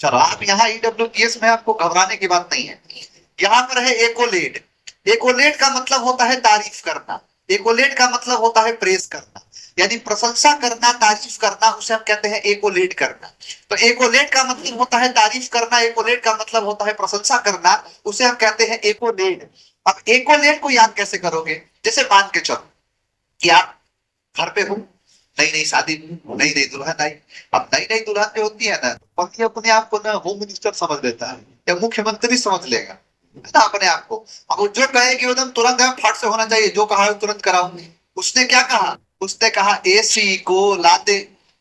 चलो, आप यहाँ ईडब्ल्यूटीएस में आपको घबराने की बात नहीं है। यहाँ पर है एकोलेट। एकोलेट का मतलब होता है तारीफ करना। एकोलेट का मतलब होता है प्रेस करना, यानी प्रशंसा करना, तारीफ करना, उसे हम कहते हैं एकोलेट करना। तो एकोलेट का मतलब होता है तारीफ करना, एकोलेट का मतलब होता है प्रशंसा करना, उसे हम कहते हैं एकोलेट। अब एकोलेट को याद कैसे करोगे? जैसे मान के चलो कि आप घर पे हो, नई नई शादी, नई नई दुल्हन आई। अब नई नई दुल्हन जो होती है ना, पति अपने आप को ना होम मिनिस्टर समझ लेता है या मुख्यमंत्री समझ लेगा, है ना, अपने आप को। अब वो जो कहेगी एकदम तुरंत है, फट से होना चाहिए, जो कहा है तुरंत कराओ। उसने क्या कहा? उसने कहा एसी को ला दे।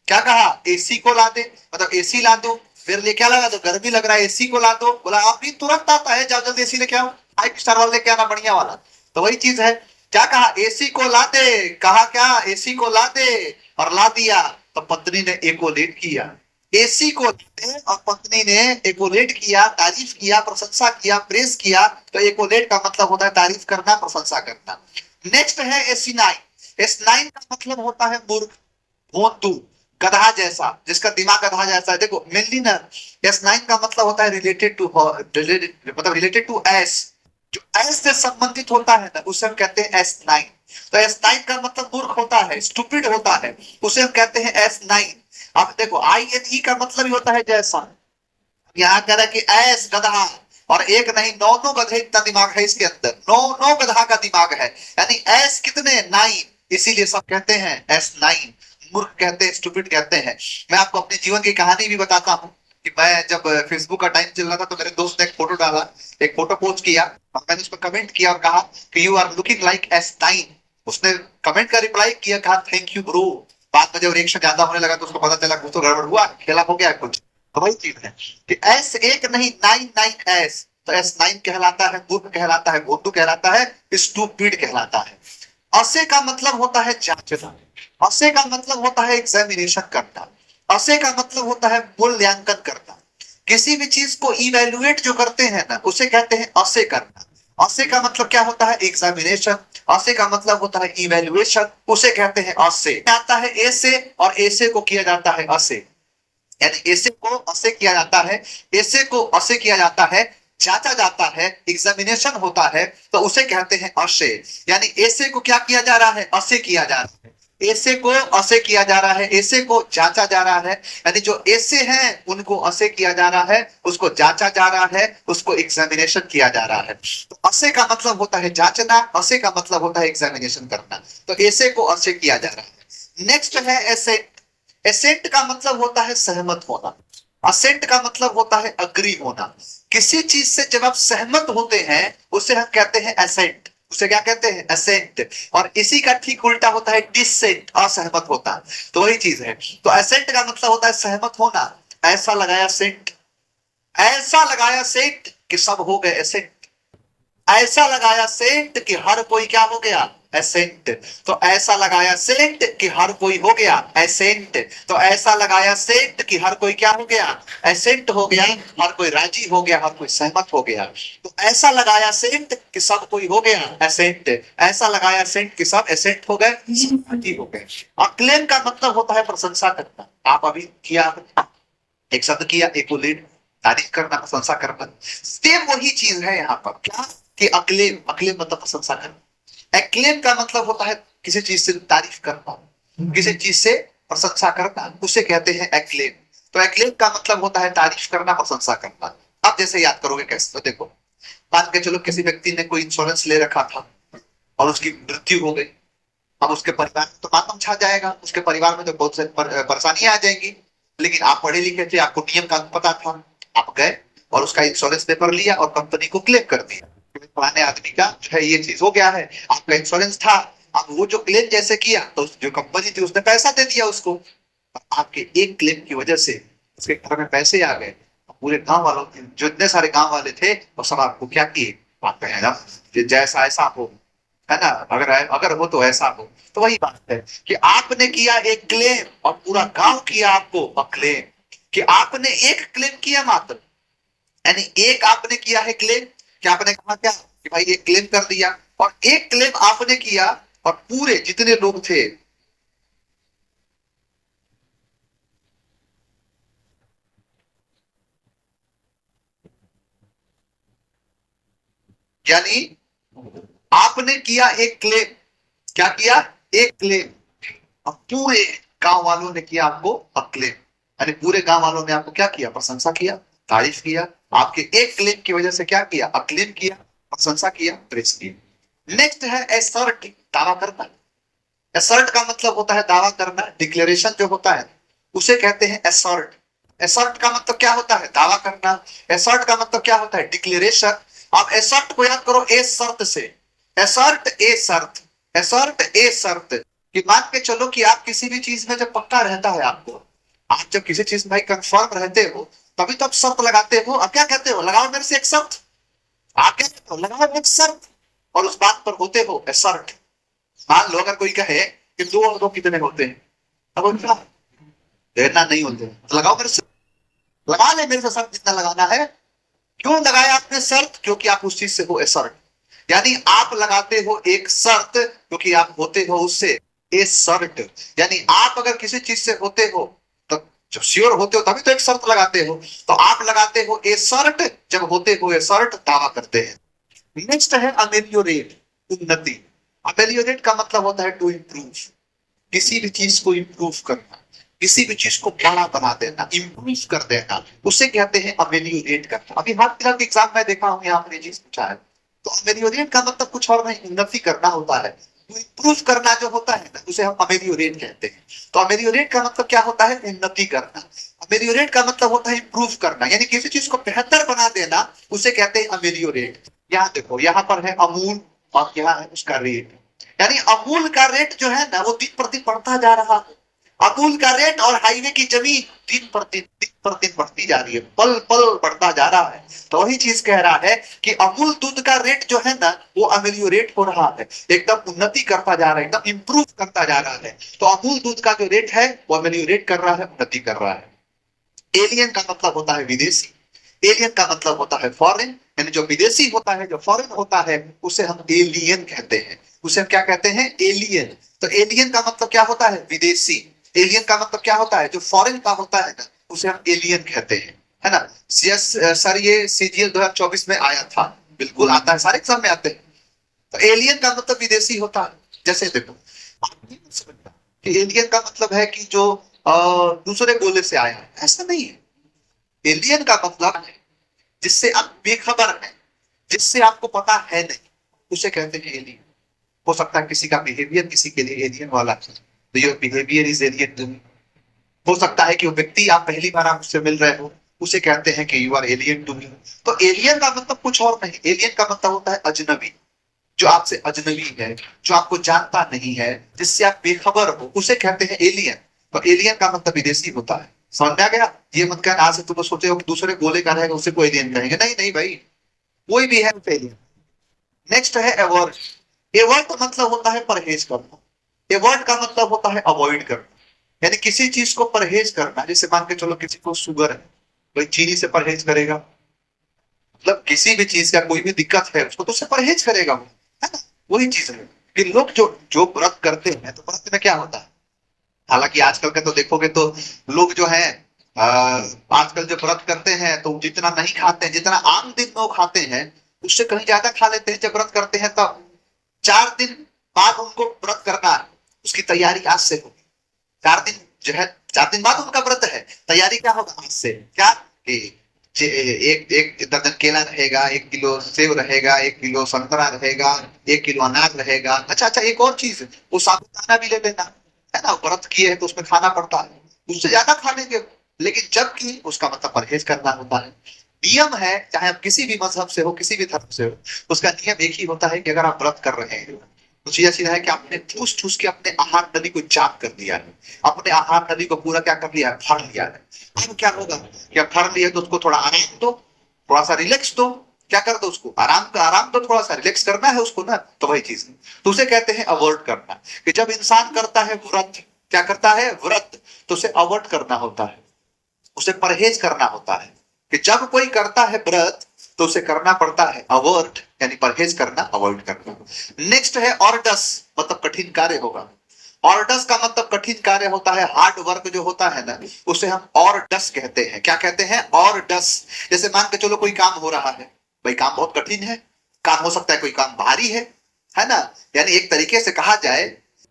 क्या कहा? एसी को ला दे, मतलब एसी ला दो। फिर ले क्या लगा? तो गर्मी लग रहा है, एसी को ला दो। बोला अभी तुरंत आता है, जाओ जल्दी एसी लेके आओ, 5 स्टार वाला लेके आना, बढ़िया वाला। तो वही चीज है। क्या कहा? एसी को ला दे। कहा क्या? एसी को ला दे। और ला दिया। तो पत्नी ने एकोलेट किया। एसी को लाते और पत्नी ने एकोलेट किया, तारीफ किया, प्रशंसा किया, प्रेस किया। तो एकोलेट का मतलब होता है तारीफ करना, प्रशंसा करना। नेक्स्ट है एसी9। एस9 का मतलब होता है मूर्ख, भोंदू, गधा जैसा, जिसका दिमाग गधा जैसा है। देखो मेनली ना, एस9 का मतलब होता है रिलेटेड टू, मतलब रिलेटेड टू एस। जो एस से संबंधित होता है ना, उसे हम कहते हैं एस9। तो एस9 का मतलब मूर्ख होता है, स्टूपिड होता है, उसे हम कहते हैं एस9। अब देखो आई एन ई का मतलब ही होता है जैसा। यहाँ कह रहा है कि एस गधा, और एक नहीं, नौ नौ गधे इतना दिमाग है इसके अंदर, नौ नौ गधा का दिमाग है। यानी एस कितने? 9। इसीलिए सब कहते हैं एस9। मूर्ख कहते हैं, स्टूपिड कहते हैं। मैं आपको अपने जीवन की कहानी भी बताता हूँ कि मैं जब फेसबुक का टाइम चल रहा था, तो मेरे दोस्त ने एक फोटो डाला, एक फोटो पोस्ट किया, और मैंने उस पर कमेंट किया और कहा कि यू आर लुकिंग लाइक एस9। उसने कमेंट का रिप्लाई किया, कहा थैंक यू ब्रो। बाद में जब रिएक्शन ज्यादा होने लगा, तो उसको पता चला कुछ तो गड़बड़ हुआ, खेला हो गया कुछ। तो वही चीज है कि एस एक नहीं, 9 9 एस। तो एस9 कहलाता है मूर्ख, कहलाता है भोंदू, कहलाता है स्टूपिड, कहलाता है। असे का मतलब होता है जांचना। असे का मतलब होता है एग्जामिनेशन करना। असे का मतलब होता है मूल्यांकन करना। किसी भी चीज को इवेल्युएट जो करते हैं ना, उसे कहते हैं असे करना। असे का मतलब क्या होता है? एग्जामिनेशन। असे का मतलब होता है इवेल्युएशन, उसे कहते हैं असे। आता है ए से, और ऐसे को किया जाता है असे। यानी ऐसे को असे किया जाता है, ऐसे को असे किया जाता है, जांचा जाता है, एग्जामिनेशन होता है, तो उसे कहते हैं असे। यानी ऐसे को क्या किया जा रहा है? असे किया जा रहा है। ऐसे को असे किया जा रहा है, ऐसे को जांचा जा रहा है। यानी जो ऐसे हैं उनको असे किया जा रहा है, उसको जांचा जा रहा है, उसको एग्जामिनेशन किया जा रहा है। तो असे का मतलब होता है जांचना, असे का मतलब होता है एग्जामिनेशन करना। तो ऐसे को असे किया जा रहा है। नेक्स्ट है ऐसे। एसेंट का मतलब होता है सहमत होना। असेंट का मतलब होता है अग्री होना। किसी चीज से जब आप सहमत होते हैं, उसे हम कहते हैं एसेंट। उसे क्या कहते हैं? एसेंट। और इसी का ठीक उल्टा होता है डिसेंट, असहमत होता। तो वही चीज है। तो एसेंट का मतलब होता है सहमत होना। ऐसा लगाया सेंट, ऐसा लगाया सेंट कि सब हो गए एसेंट। ऐसा लगाया सेंट कि हर कोई क्या हो गया? एसेंट। तो ऐसा लगाया सेंट कि हर कोई हो गया एसेंट। तो ऐसा लगाया सेंट कि हर कोई क्या हो गया? एसेंट हो गया। हर कोई राजी हो गया, हर कोई सहमत हो गया। तो ऐसा लगाया सेंट कि सब कोई हो गया एसेंट। ऐसा लगाया सेंट कि सब एसेंट हो गए, सब राजी हो गए। अक्लेम का मतलब होता है प्रशंसा करना। आप अभी किया, एक शब्द किया, एकोलेट, तारीफ करना, प्रशंसा करना। सेम वही चीज है यहाँ पर। क्या? कि अक्लेम। अक्लेम मतलब प्रशंसा करना। एक्लेम का मतलब होता है किसी चीज से तारीफ करना, किसी चीज से प्रशंसा करना, उसे कहते हैं एक्लेम। तो एक्लेम का मतलब होता है तारीफ करना, प्रशंसा करना। अब जैसे याद करोगे कैसे, तो देखो, मान के चलो किसी व्यक्ति ने कोई इंश्योरेंस ले रखा था और उसकी मृत्यु हो गई। अब उसके परिवार में तो मातम छा जाएगा, उसके परिवार में तो बहुत से परेशानियां आ जाएंगी। लेकिन आप पढ़े लिखे थे, आपको नियम का पता था। आप गए और उसका इंश्योरेंस पेपर लिया और कंपनी को क्लेम कर दिया कि फलाने आदमी का जो है ये चीज हो गया है, आपका इंश्योरेंस था। अब वो जो क्लेम जैसे किया, तो जो कंपनी थी उसने पैसा दे दिया उसको। आपके एक क्लेम की वजह से उसके घर में पैसे आ गए। पूरे गांव वालों, जो इतने सारे गांव वाले थे, वो सब आपको क्या किए? आप कहे ना कि जैसा ऐसा हो, है ना, अगर अगर हो तो ऐसा हो। तो वही बात है कि आपने किया एक क्लेम और पूरा गांव किया आपको अक्लेम। कि आपने एक क्लेम किया मात्र, यानी एक आपने किया है क्लेम। कि आपने कहा क्या कि भाई एक क्लेम कर दिया, और एक क्लेम आपने किया, और पूरे जितने लोग थे, यानी आपने किया एक क्लेम, क्या किया, एक क्लेम, अब पूरे गांव वालों ने किया आपको अक्लेम, यानी पूरे गांव वालों ने आपको क्या किया, प्रशंसा किया, तारीफ किया, आपके एक क्लेम की वजह से क्या किया, अक्लेम किया, प्रशंसा किया, प्रेस किया। नेक्स्ट है एसर्ट, दावा करना। एसर्ट का मतलब होता है दावा करना, डिक्लेरेशन जो होता है उसे कहते हैं एसर्ट। एसर्ट का मतलब क्या होता है, दावा करना। एसर्ट का मतलब क्या होता है, डिक्लेरेशन। आप एसर्ट को याद करो ए शर्त से, एसर्ट ए शर्त, एसर्ट ए शर्त, कि मान के चलो कि आप किसी भी चीज में जब पक्का रहता है आपको, आप जब किसी चीज में कंफर्म रहते हो तभी तो आप शर्त लगाते हो। अब क्या कहते हो, लगाओ मेरे से एक शर्त, आप क्या कहते हो, लगाओ एक शर्त, और उस बात पर होते हो एसर्ट। मान लो अगर कोई कहे कि दो और दो कितने होते हैं, अब उनका देना नहीं होते, तो लगाओ मेरे से, लगा ले मेरे से शर्त जितना लगाना है। क्यों लगाया आपने शर्त, क्योंकि आप उस चीज से हो एसर्ट, यानी आप लगाते हो एक शर्त क्योंकि आप होते हो उससे ए शर्ट। यानी आप अगर किसी चीज से होते हो तो जब श्योर होते हो तभी तो एक शर्त लगाते हो, तो आप लगाते हो ए शर्ट, जब होते हो ए शर्ट दावा करते हैं। नेक्स्ट है अमेलियोरेट, उन्नति। अमेलियोरेट का मतलब होता है टू इम्प्रूव, किसी भी चीज को इम्प्रूव करना, किसी भी चीज को बड़ा बना देना, इम्प्रूव कर देना, उसे कहते हैं अमेलियोरेट करना। अभी हाल फिलहाल के एग्जाम में देखा हूं, यहाँ पर चीज पूछा है, तो अमेलियोरेट का मतलब कुछ और नहीं, उन्नति करना होता है। तो इम्प्रूव करना जो होता है ना उसे हम अमेलियोरेट कहते हैं। तो अमेलियोरेट का मतलब क्या होता है, उन्नति करना। अमेलियोरेट का मतलब होता है इम्प्रूव करना, यानी किसी चीज को बेहतर बना देना, उसे कहते हैं अमेलियोरेट। यहाँ देखो, यहाँ पर है अमूल और यहाँ है उसका रेट, यानी अमूल का रेट जो है ना वो दिन प्रतिदिन बढ़ता जा रहा है। अमूल का रेट और हाईवे की जमीन दिन प्रतिदिन बढ़ती जा रही है, पल पल बढ़ता जा रहा है। तो वही चीज कह रहा है कि अमूल दूध का रेट जो है ना वो अमेलियोरेट हो रहा है, एकदम उन्नति करता जा रहा है, एकदम इंप्रूव करता जा रहा है। तो अमूल दूध का जो रेट है वो अमेलियोरेट कर रहा है, उन्नति कर रहा है। एलियन का मतलब होता है विदेशी, एलियन का मतलब होता है फॉरेन, यानी जो विदेशी होता है, जो फॉरेन होता है, उसे हम एलियन कहते हैं। उसे हम क्या कहते हैं, एलियन। तो एलियन का मतलब क्या होता है, विदेशी। एलियन का मतलब क्या होता है, जो फॉरेन का होता है ना उसे हम एलियन कहते हैं, है ना। यस सर, ये सीजीएल 2024 में आया था, बिल्कुल आता है, सारे एग्जाम में आते हैं। तो एलियन का मतलब विदेशी होता है। जैसे देखो, आप नहीं समझना कि एलियन का मतलब है कि जो दूसरे गोले से आया है, ऐसा नहीं है। एलियन का मतलब है जिससे आप बेखबर हैं, जिससे आपको पता है नहीं, उसे कहते हैं एलियन। हो सकता है किसी का बिहेवियर किसी के लिए एलियन वाला है, तो your behaviour is alien to me. हो सकता है कि वो व्यक्ति आप पहली बार आप उससे मिल रहे हो, उसे कहते हैं कि you are alien to me. तो एलियन का मतलब कुछ और नहीं, एलियन का मतलब होता है अजनबी, जो आपसे अजनबी है, जो आपको जानता नहीं है, जिससे आप बेखबर हो, उसे कहते हैं एलियन। तो एलियन का मतलब विदेशी होता है। समझ में आ गया। ये मत कहना आज से तुम सोचे हो कि दूसरे गोले का रहेगा उसे कोई एलियन कहेंगे, नहीं नहीं भाई, कोई भी है एलियन। नेक्स्ट है एवर्ट। एवर्ट का मतलब होता है परहेज करना। एवर्ट का मतलब होता है अवॉइड करना, यानी किसी चीज को परहेज करना। जैसे मान के चलो किसी को शुगर है, कोई चीनी से परहेज करेगा, मतलब किसी भी चीज का कोई भी दिक्कत है उसको तो उससे परहेज करेगा वो, है ना। वही चीज है कि लोग जो जो व्रत करते हैं, तो व्रत में क्या होता है, हालांकि आजकल के तो देखोगे तो लोग जो है आजकल जो व्रत करते हैं तो जितना नहीं खाते हैं, जितना आम दिन में वो खाते हैं उससे कहीं ज्यादा खा लेते हैं जब व्रत करते हैं। तब 4 दिन बाद उनको व्रत करना है, उसकी तैयारी आज से होगी। 4 दिन जो है, 4 दिन बाद उनका व्रत है, तैयारी क्या होगा आज से, क्या कि एक एक दर्जन केला रहेगा, 1 किलो सेव रहेगा, 1 किलो संतरा रहेगा, 1 किलो अनार रहेगा। अच्छा अच्छा, एक और चीज, वो साबूदाना भी ले लेना, है ना। व्रत किए है तो उसमें खाना पड़ता है, उससे ज्यादा खा लेंगे। लेकिन जबकि उसका मतलब परहेज करना होता है। नियम है, चाहे आप किसी भी मजहब से हो, किसी भी धर्म से हो, उसका नियम एक ही होता है कि अगर आप व्रत कर रहे हैं तो सीधा सीधा है कि आपने ठूस ठूस के अपने आहार नली को चाक कर दिया है, अपने आहार नली को पूरा क्या कर लिया है, फाड़ लिया है। अब क्या होगा कि अब फाड़ लिया तो उसको थोड़ा आराम दो, थोड़ा सा रिलैक्स दो, क्या कर दो उसको आराम दो, थोड़ा सा रिलैक्स करना है उसको ना। तो वही चीज है, तो उसे कहते हैं अवॉइड करना। कि जब इंसान करता है व्रत, क्या करता है व्रत, तो उसे अवॉइड करना होता है, उसे परहेज करना होता है। कि जब कोई करता है व्रत तो उसे करना पड़ता है अवॉइड, यानी परहेज करना, अवॉइड करना। नेक्स्ट है ऑर्डस, मतलब कठिन कार्य होगा। ऑर्डस का मतलब कठिन कार्य होता है, हार्ड वर्क जो होता है ना उसे हम ऑर्डस कहते हैं। क्या कहते हैं, ऑर्डस। जैसे मान के चलो कोई काम हो रहा है, भाई काम बहुत कठिन है, काम हो सकता है कोई काम भारी है ना। यानी एक तरीके से कहा जाए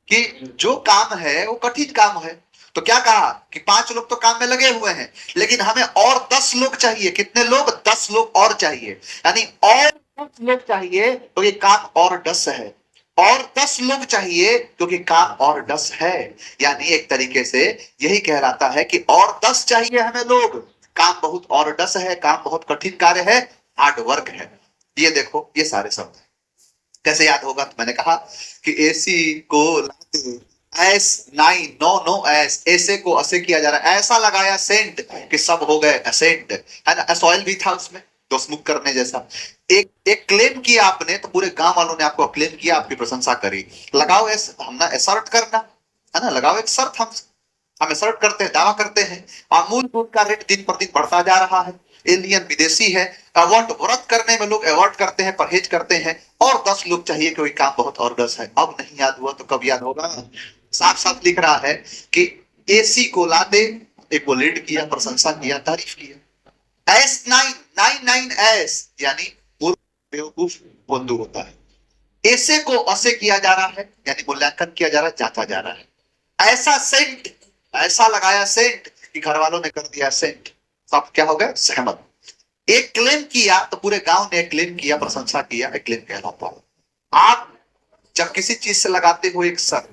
कि जो काम है वो कठिन काम है। तो क्या कहा कि 5 लोग तो काम में लगे हुए हैं, लेकिन हमें और 10 लोग चाहिए। कितने लोग? 10 लोग और चाहिए। यानी और 10 लोग चाहिए तो ये काम और 10 है, और 10 लोग चाहिए क्योंकि काम और 10 है। यानी एक तरीके से यही कह रहा है कि और 10 चाहिए हमें लोग, काम बहुत और 10 है, काम बहुत कठिन कार्य है, हार्ड वर्क है। ये देखो ये सारे शब्द है। कैसे याद होगा? तो मैंने कहा कि एसी को लाते S nine no no S, ऐसे को असे किया जा रहा है, ऐसा लगाया सेंट कि सब हो गए असेंट, है ना। एसॉइल भी था उसमें, दोस्मुख करने जैसा। एक क्लेम किया आपने तो पूरे गांव वालों ने आपको क्लेम किया, आपकी प्रशंसा करी। लगाओ एस, हम ना एसर्ट करना, है ना, लगाओ एक शर्त। हम एसर्ट करते हैं, दावा करते हैं। और मूल दूध का रेट दिन प्रतिदिन बढ़ता जा रहा है। एलियन विदेशी है, अवॉर्ड व्रत करने में लोग अवॉर्ड करते हैं, परहेज करते हैं, और 10 लोग चाहिए क्योंकि काम बहुत और 10 है। अब नहीं याद हुआ तो कब याद होगा? साफ साफ लिख रहा है कि एसी को लाते, एक को लीड किया, प्रशंसा किया, तारीफ किया। S nine nine nine S यानी बेवकूफ बंधु होता है। ऐसे को असे किया जा रहा है, यानी मूल्यांकन किया जा रहा है, जांचा जा रहा है। ऐसा सेंट, ऐसा लगाया सेंट कि घर वालों ने कर दिया सेंट, सब क्या हो गए? सहमत। एक क्लेम किया तो पूरे गांव ने क्लेम किया, प्रशंसा किया, एक क्लेम कहलाता है। आप जब किसी चीज से लगाते हो एक शर्त,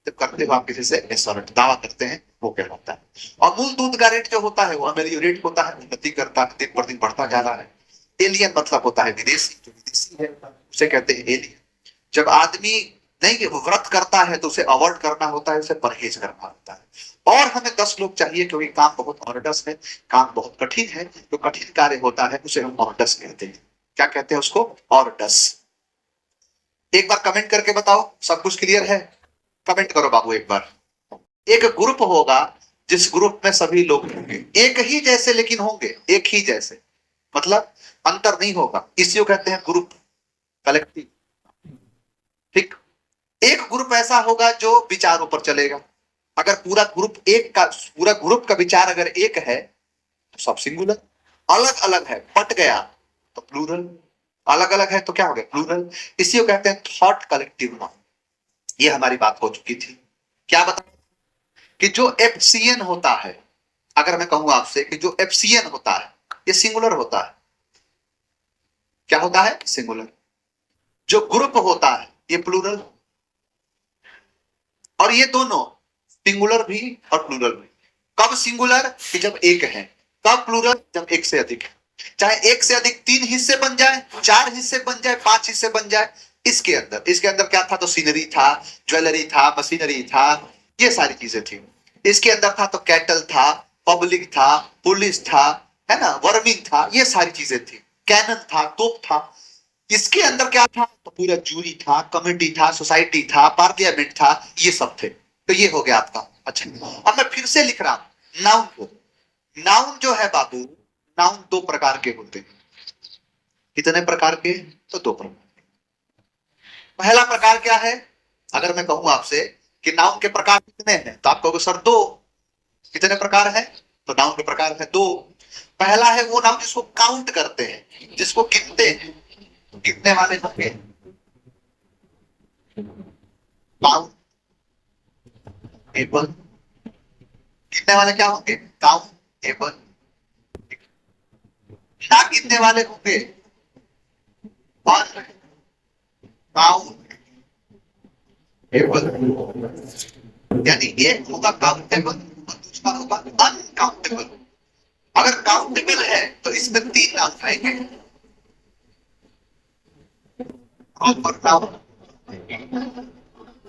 जब करते हो आप किसी से एसर्ट, दावा करते हैं, वो कहलाता है। और मूल दूध का रेट जो होता है वो अमेलियोरेट होता है, उन्नति करता है, दिन पर दिन बढ़ता जा रहा है। एलियन मतलब होता है विदेशी, जो विदेशी है उसे कहते हैं एलियन। जब आदमी नहीं व्रत करता है तो उसे अवॉइड करना होता है, उसे परहेज करना होता है। और हमें 10 लोग चाहिए क्योंकि काम बहुत ऑर्डस है, काम बहुत कठिन है। जो कठिन कार्य होता है उसे हम ऑर्डस कहते हैं। क्या कहते हैं उसको? ऑर्डस। एक बार कमेंट करके बताओ, सब कुछ क्लियर है? कमेंट करो बाबू एक बार। एक ग्रुप होगा जिस ग्रुप में सभी लोग होंगे एक ही जैसे, लेकिन होंगे एक ही जैसे, मतलब अंतर नहीं होगा, इसी को कहते हैं ग्रुप, कलेक्टिव। ठीक। एक ग्रुप ऐसा होगा जो विचारों पर चलेगा। अगर पूरा ग्रुप का विचार अगर एक है तो सब सिंगुलर। अलग अलग है, पट गया तो प्लूरल। अलग अलग है तो क्या हो गया? प्लूरल। इसी को कहते हैं थॉट कलेक्टिव नाउन। ये हमारी बात हो चुकी थी। क्या बता कि जो एफसीएन होता है, अगर मैं कहूं आपसे कि जो एफसीएन होता है ये सिंगुलर होता है। क्या होता है? सिंगुलर। जो ग्रुप होता है ये प्लूरल। और ये दोनों सिंगुलर भी और प्लूरल भी। कब सिंगुलर? कि जब एक है। कब प्लूरल? जब एक से अधिक है। चाहे एक से अधिक 3 हिस्से बन जाए, 4 हिस्से बन जाए, 5 हिस्से बन जाए। इसके अंदर क्या था? तो सीनरी था, ज्वेलरी था, मशीनरी था, ये सारी चीजें थी। इसके अंदर था तो कैटल था, पब्लिक था, पुलिस था, है ना, वर्मिंग था, ये सारी चीजें थी। कैनन था, तोप था। इसके अंदर क्या था? तो पूरा जूरी था, कमेटी था, सोसाइटी था, पार्लियामेंट था, ये सब थे। तो ये हो गया आपका। अच्छा, अब मैं फिर से लिख रहा हूं नाउन को। नाउन जो है बाबू, नाउन 2 प्रकार के होते हैं। कितने प्रकार के? तो 2 प्रकार। पहला प्रकार क्या है? अगर मैं कहूं आपसे कि नाउन के प्रकार कितने हैं तो आप कहोगे सर 2। कितने प्रकार है? तो नाउन के प्रकार है 2। पहला है वो नाउन जिसको काउंट करते हैं, जिसको गिनते हैं। कितने वाले होंगे? काउंटेबल। कितने वाले क्या होंगे? काउंटेबल। ना कितने वाले होंगे? काउंटेबल। यानी एक होगा काउंटेबल और दूसरा होगा अनकाउंटेबल। अगर काउंटेबल है तो इसमें 3 नाम आएंगे। प्रॉपर नाउन,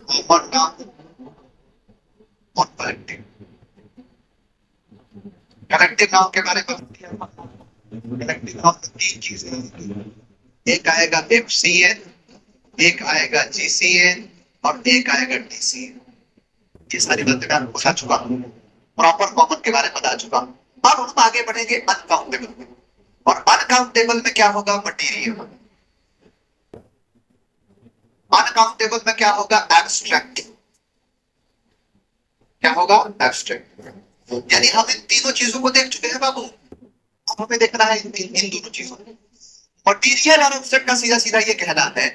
कॉमन नाउन और कलेक्टिव। कलेक्टिव नाउन के बारे में कलेक्टिव नाउन में 3 चीजें। एक आएगा एफसीएन, एक आएगा जीसीएन और एक आएगा डीसीएन। ये सारी बातें मैं आपको बता चुका हूं। प्रॉपर कॉमन के बारे में बता चुका हूं। अब हम आगे बढ़ेंगे अनकाउंटेबल में। और अनकाउंटेबल में क्या होगा? मटीरियल। अनकाउंटेबल में क्या होगा? एब्स्ट्रैक्ट। क्या होगा? एब्स्ट्रैक्ट। यानी हम इन तीनों चीजों को देख चुके हैं बाबू। अब हमें देखना है इन दोनों चीजों को। मटीरियल और ऑब्जेक्ट का सीधा सीधा ये कहना है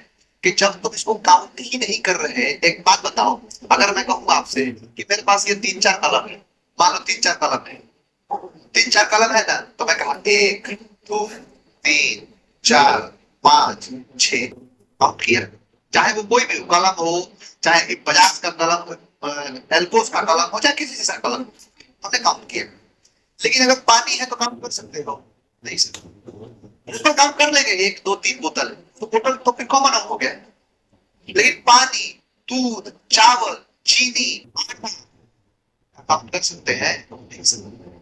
कि जब तुम इसको काउंट ही नहीं कर रहे, एक बात बताओ, अगर मैं कहूँ आपसे कि मेरे पास ये 3-4 कलम है, मान लो 3-4 कलम है, 3-4 कलम है ना, तो मैं कहा 1 2 3 4 5 6, काउंट किया, चाहे वो कोई भी कलम हो, चाहे बजाज का कलम, एल्कोस का कलम हो, चाहे किसी का कलम, हमने काउंट किया। लेकिन अगर पानी है तो काउंट कर सकते हो? नहीं सर, उसको काउंट कर लेंगे, 1 2 3 बोतल, तो बोतल तो फिर कॉमन हो गया। लेकिन पानी, दूध, चावल, चीनी, आटा काउंट कर सकते हैं? नहीं सकते।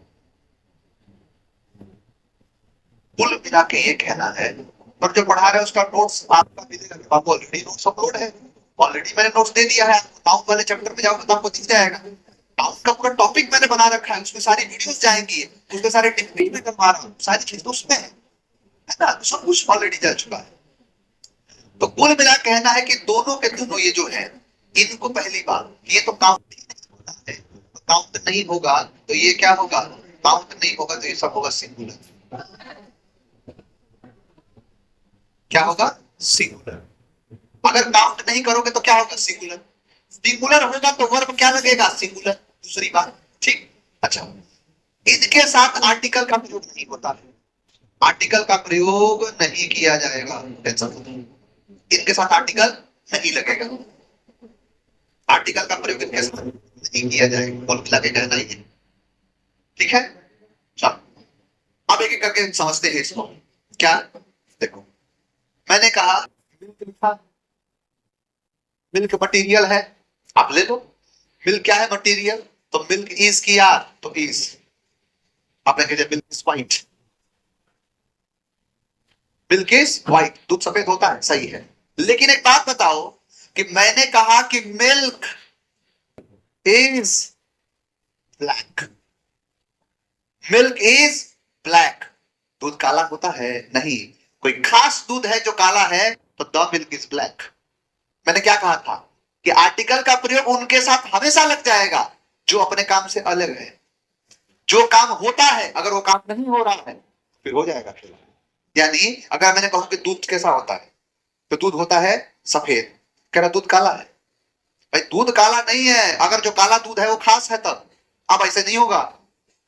कुल मिला के ये कहना है, पर जो पढ़ा रहे हैं उसका नोट्स आपका मिलेगा, आपको ऑलरेडी नोट्स अपलोड है, ऑलरेडी मैंने नोट्स दे दिया है आपको। नाउन वाले चैप्टर में जाओगे तो आपको दिख जाएगा, नाउन का पूरा टॉपिक मैंने बना रखा है, उसमें सारी वीडियोस जाएंगी, उसमें सारे टेक्निक में करवा रहा हूँ, सारी चीजें उसमें है ना, तो सब कुछ ऑलरेडी जा चुका है। तो कुल मिला कहना है कि दोनों के दोनों ये जो है, इनको पहली बात ये तो काउंट ही नहीं होता है, काउंट नहीं होगा तो ये क्या होगा, काउंट नहीं होगा तो ये सब होगा सिंगुलर। क्या होगा? सिंगुलर। अगर काउंट नहीं करोगे तो क्या होगा? सिंगुलर। सिंगुलर होगा तो वर्ब क्या लगेगा? सिंगुलर। दूसरी बात, ठीक। अच्छा, इनके साथ आर्टिकल का प्रयोग नहीं होता है, आर्टिकल का प्रयोग नहीं किया जाएगा, इनके साथ आर्टिकल नहीं लगेगा, आर्टिकल का प्रयोग इनके साथ नहीं किया जाएगा, बोल मिला के कहना ही है, ठीक है। चलो अब एक एक करके समझते हैं इसको। क्या? देखो, मैंने कहा मिल्क लिखा, मिल्क मटीरियल है, आप ले लो। मिल्क क्या है? मटीरियल। तो मिल्क इज किया तो इज, आपने कहा milk is white, milk is white, दूध सफेद होता है, सही है। लेकिन एक बात बताओ कि मैंने कहा कि milk is black, milk is black, दूध काला होता है? नहीं, कोई खास दूध है जो काला है तो द मिल्क इज ब्लैक। मैंने क्या कहा था कि आर्टिकल का प्रयोग उनके साथ हमेशा लग जाएगा जो अपने काम से अलग है, जो काम होता है, अगर वो काम नहीं हो रहा है फिर हो जाएगा फिर। यानी अगर मैंने कहूं कि दूध कैसा होता है, तो दूध होता है सफेद, कह रहा दूध काला है, भाई दूध काला नहीं है, अगर जो काला दूध है वो खास है तब, अब ऐसे नहीं होगा,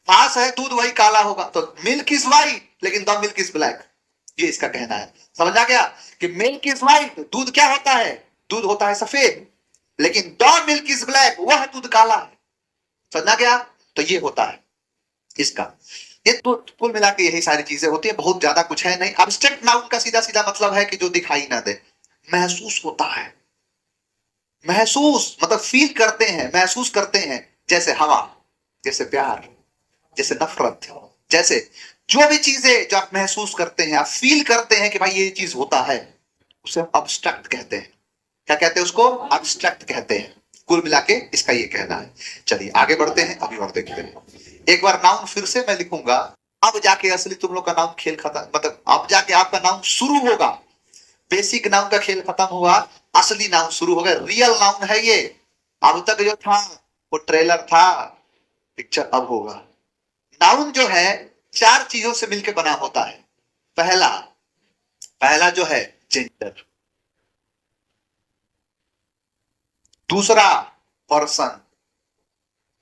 खास है दूध वही काला होगा, तो मिल्क इज व्हाइट लेकिन द मिल्क इज ब्लैक, ये इसका कहना है। समझ आ गया कि मिल्क इज व्हाइट, दूध क्या होता है? दूध होता है सफेद, लेकिन द मिल्क इज ब्लैक, वह दूध काला है। समझ आ गया? तो ये होता है इसका। ये तो कुल मिला के यही सारी चीजें होती है, बहुत ज्यादा कुछ है नहीं। एब्स्ट्रैक्ट नाउन का सीधा सीधा मतलब है कि जो दिखाई ना दे, महसूस होता है, महसूस मतलब फील करते हैं, महसूस करते हैं, जैसे हवा, जैसे प्यार, जैसे नफरत, जैसे जो भी चीजें जो आप महसूस करते हैं, आप फील करते हैं कि भाई ये चीज होता है, उसे हम अब्स्ट्रैक्ट कहते हैं। क्या कहते हैं उसको? अब्स्ट्रैक्ट कहते हैं। कुल मिला के इसका ये कहना है। चलिए आगे बढ़ते हैं, अभी और देखते हैं। एक बार नाउन फिर से मैं लिखूंगा, अब जाके असली तुम लोग का नाउन खेल खत्म, मतलब अब जाके आपका नाउन शुरू होगा। बेसिक नाउन का खेल खत्म हुआ, असली नाउन शुरू होगा, रियल नाउन है ये। अब तक जो था वो ट्रेलर था, पिक्चर अब होगा। नाउन जो है 4 चीजों से मिलकर बना होता है। पहला पहला जो है जेंडर, दूसरा पर्सन,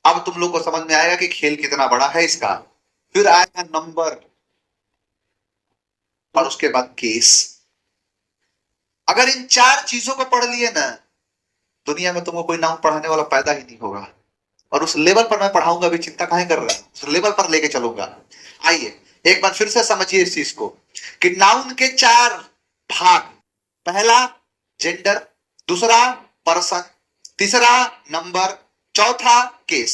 अब तुम लोग को समझ में आएगा कि खेल कितना बड़ा है इसका। फिर आएगा नंबर, और उसके बाद केस। अगर इन 4 चीजों को पढ़ लिए ना, दुनिया में तुमको कोई नाउन पढ़ाने वाला पैदा ही नहीं होगा। और उस लेवल पर मैं पढ़ाऊंगा भी, चिंता काहे कर रहा है, उस लेवल पर लेके चलूंगा। आइए एक बार फिर से समझिए इस चीज को कि नाउन के 4 भाग, पहला जेंडर, दूसरा पर्सन, तीसरा नंबर, चौथा केस।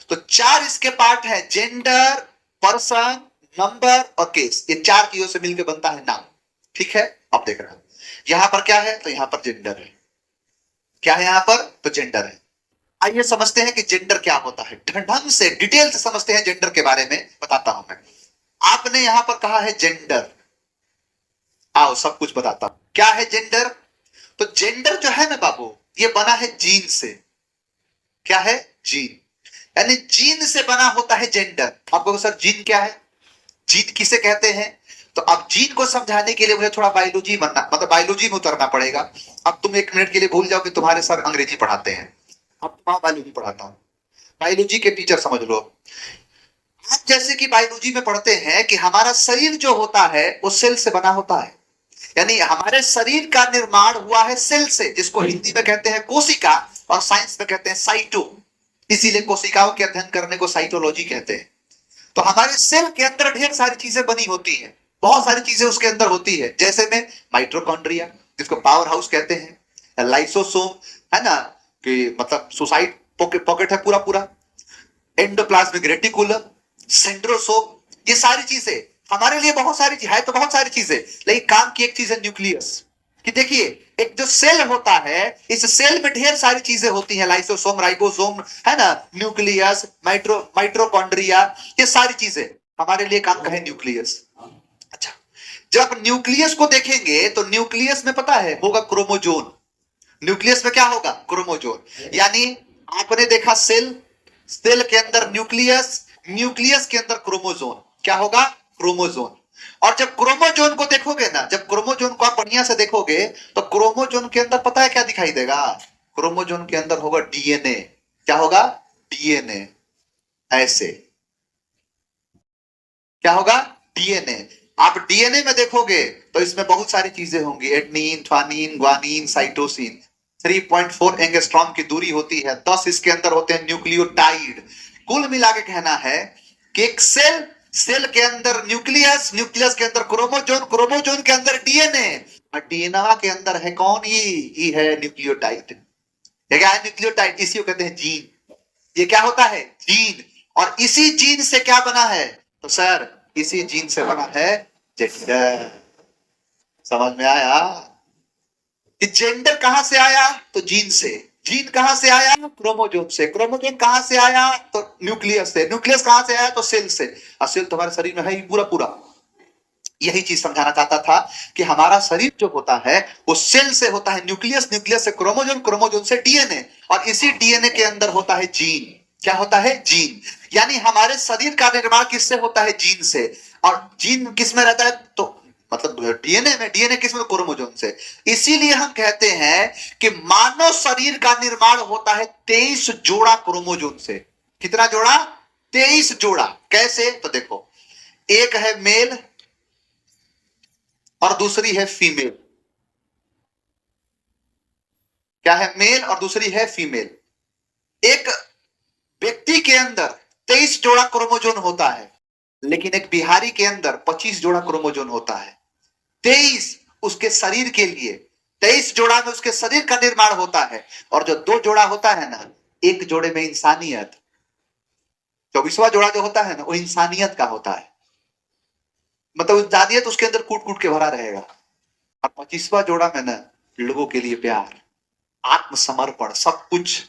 तो 4 इसके पार्ट है, जेंडर, पर्सन, नंबर और केस। ये 4 चीजों से मिलकर बनता है नाउन, ठीक है। अब देख रहे हैं यहां पर क्या है, तो यहां पर जेंडर है, क्या है यहां पर, तो जेंडर है। आइए समझते हैं कि जेंडर क्या होता है, ढंग से डिटेल से समझते हैं जेंडर के बारे में, बताता हूं मैं। आपने यहां पर कहा है जेंडर, आओ सब कुछ बताता हूं क्या है जेंडर। तो जेंडर जो है ना बाबू, ये बना है जीन से। क्या है? जीन, यानी जीन से बना होता है जेंडर। आपको सर जीन क्या है, जीन किसे कहते हैं? तो अब जीन को समझाने के लिए मुझे थोड़ा बायोलॉजी बनना, मतलब बायोलॉजी में उतरना पड़ेगा। अब तुम 1 मिनट के लिए भूल जाओ कि तुम्हारे सर अंग्रेजी पढ़ाते हैं, अब मैं बायोलॉजी पढ़ाता हूँ, बायोलॉजी के टीचर समझ लो। आप जैसे कि बायोलॉजी में पढ़ते हैं कि हमारा शरीर जो होता है वो सेल से बना होता है, यानी हमारे शरीर का निर्माण हुआ है सेल से, जिसको हिंदी में कहते हैं कोशिका और साइंस में कहते हैं साइटो, इसीलिए कोशिकाओं के अध्ययन करने को साइटोलॉजी कहते हैं। तो हमारे सेल के अंदर ढेर सारी चीजें बनी होती हैं, बहुत सारी चीजें उसके अंदर होती है, जैसे में माइटोकॉन्ड्रिया जिसको पावर हाउस कहते हैं, लाइसोसोम है ना, कि मतलब सुसाइड पॉकेट है पूरा पूरा, एंडोप्लाज्मिक रेटिकुलम, सेंट्रोसोम, ये सारी चीजें हमारे लिए बहुत सारी है, तो बहुत सारी चीजें, लेकिन काम की एक चीज है न्यूक्लियस। कि देखिए एक जो सेल होता है, इस सेल में ढेर सारी चीजें होती हैं, लाइसोसोम, राइबोसोम है ना, न्यूक्लियस, माइटोकॉन्ड्रिया, ये सारी चीजें हमारे लिए काम का है न्यूक्लियस। अच्छा, जब आप न्यूक्लियस को देखेंगे तो न्यूक्लियस में पता है होगा क्रोमोजोन, न्यूक्लियस में क्या होगा, क्रोमोजोन। यानी आपने देखा सेल, सेल के अंदर न्यूक्लियस, न्यूक्लियस के अंदर क्रोमोजोन, क्या होगा, क्रोमोजोन। और जब क्रोमोजोन को देखोगे ना, जब क्रोमोजोन को आप बढ़िया से देखोगे तो क्रोमोजोन के अंदर पता है क्या दिखाई देगा, क्रोमोजोन के अंदर होगा डीएनए, क्या होगा, डीएनए, ऐसे क्या होगा, डीएनए। आप डीएनए में देखोगे तो इसमें बहुत सारी चीजें होंगी, एडनिन, थ्वानिन, ग्वानिन, साइटोसिन, 3.4 एंगस्ट्रॉम की दूरी होती है, 10 इसके अंदर होते हैं न्यूक्लियोटाइड। कुल मिला के कहना है कि एक सेल, सेल के अंदर न्यूक्लियस, न्यूक्लियस के अंदर क्रोमोजोन, क्रोमोजोन के अंदर डीएनए, और डीएनए के अंदर है कौन, ये है न्यूक्लियोटाइड। ये क्या है, न्यूक्लियोटाइड, इसी को कहते हैं जीन। ये क्या होता है, जीन। और इसी जीन से क्या बना है, तो सर इसी जीन से बना है जेंडर। समझ में आया कि जेंडर कहां से आया, तो जीन से। जीन कहां से आया, क्रोमोजोन से। क्रोमोजोन कहां से आया, तो न्यूक्लियस से। न्यूक्लियस कहां से आया, तो सेल से। और सेल तो हमारे शरीर में है ही पूरा पूरा। यही चीज समझाना चाहता था कि हमारा शरीर जो होता है वो सेल से होता है, न्यूक्लियस, न्यूक्लियस से क्रोमोजोन, क्रोमोजोन से डीएनए, और इसी डीएनए के अंदर होता है जीन। क्या होता है, जीन। यानी हमारे शरीर का निर्माण किससे होता है, जीन से। और जीन किस में रहता है, तो मतलब डीएनए में, डीएनए किस में, क्रोमोजोम से। इसीलिए हम कहते हैं कि मानव शरीर का निर्माण होता है 23 जोड़ा क्रोमोजोम से। कितना जोड़ा, 23 जोड़ा। कैसे, तो देखो, एक है मेल और दूसरी है फीमेल। क्या है, मेल और दूसरी है फीमेल। एक व्यक्ति के अंदर 23 जोड़ा क्रोमोजोम होता है, लेकिन एक बिहारी के अंदर 25 जोड़ा क्रोमोजोम होता है। 23 उसके शरीर के लिए, 23 जोड़ा में उसके शरीर का निर्माण होता है। और जो 2 जोड़ा होता है ना, एक जोड़े में इंसानियत, 24वां जोड़ा जो होता है ना, वो इंसानियत का होता है, मतलब इंसानियत उसके अंदर कूट कूट के भरा रहेगा। और 25वां जोड़ा में ना, लोगों के लिए प्यार, आत्मसमर्पण, सब कुछ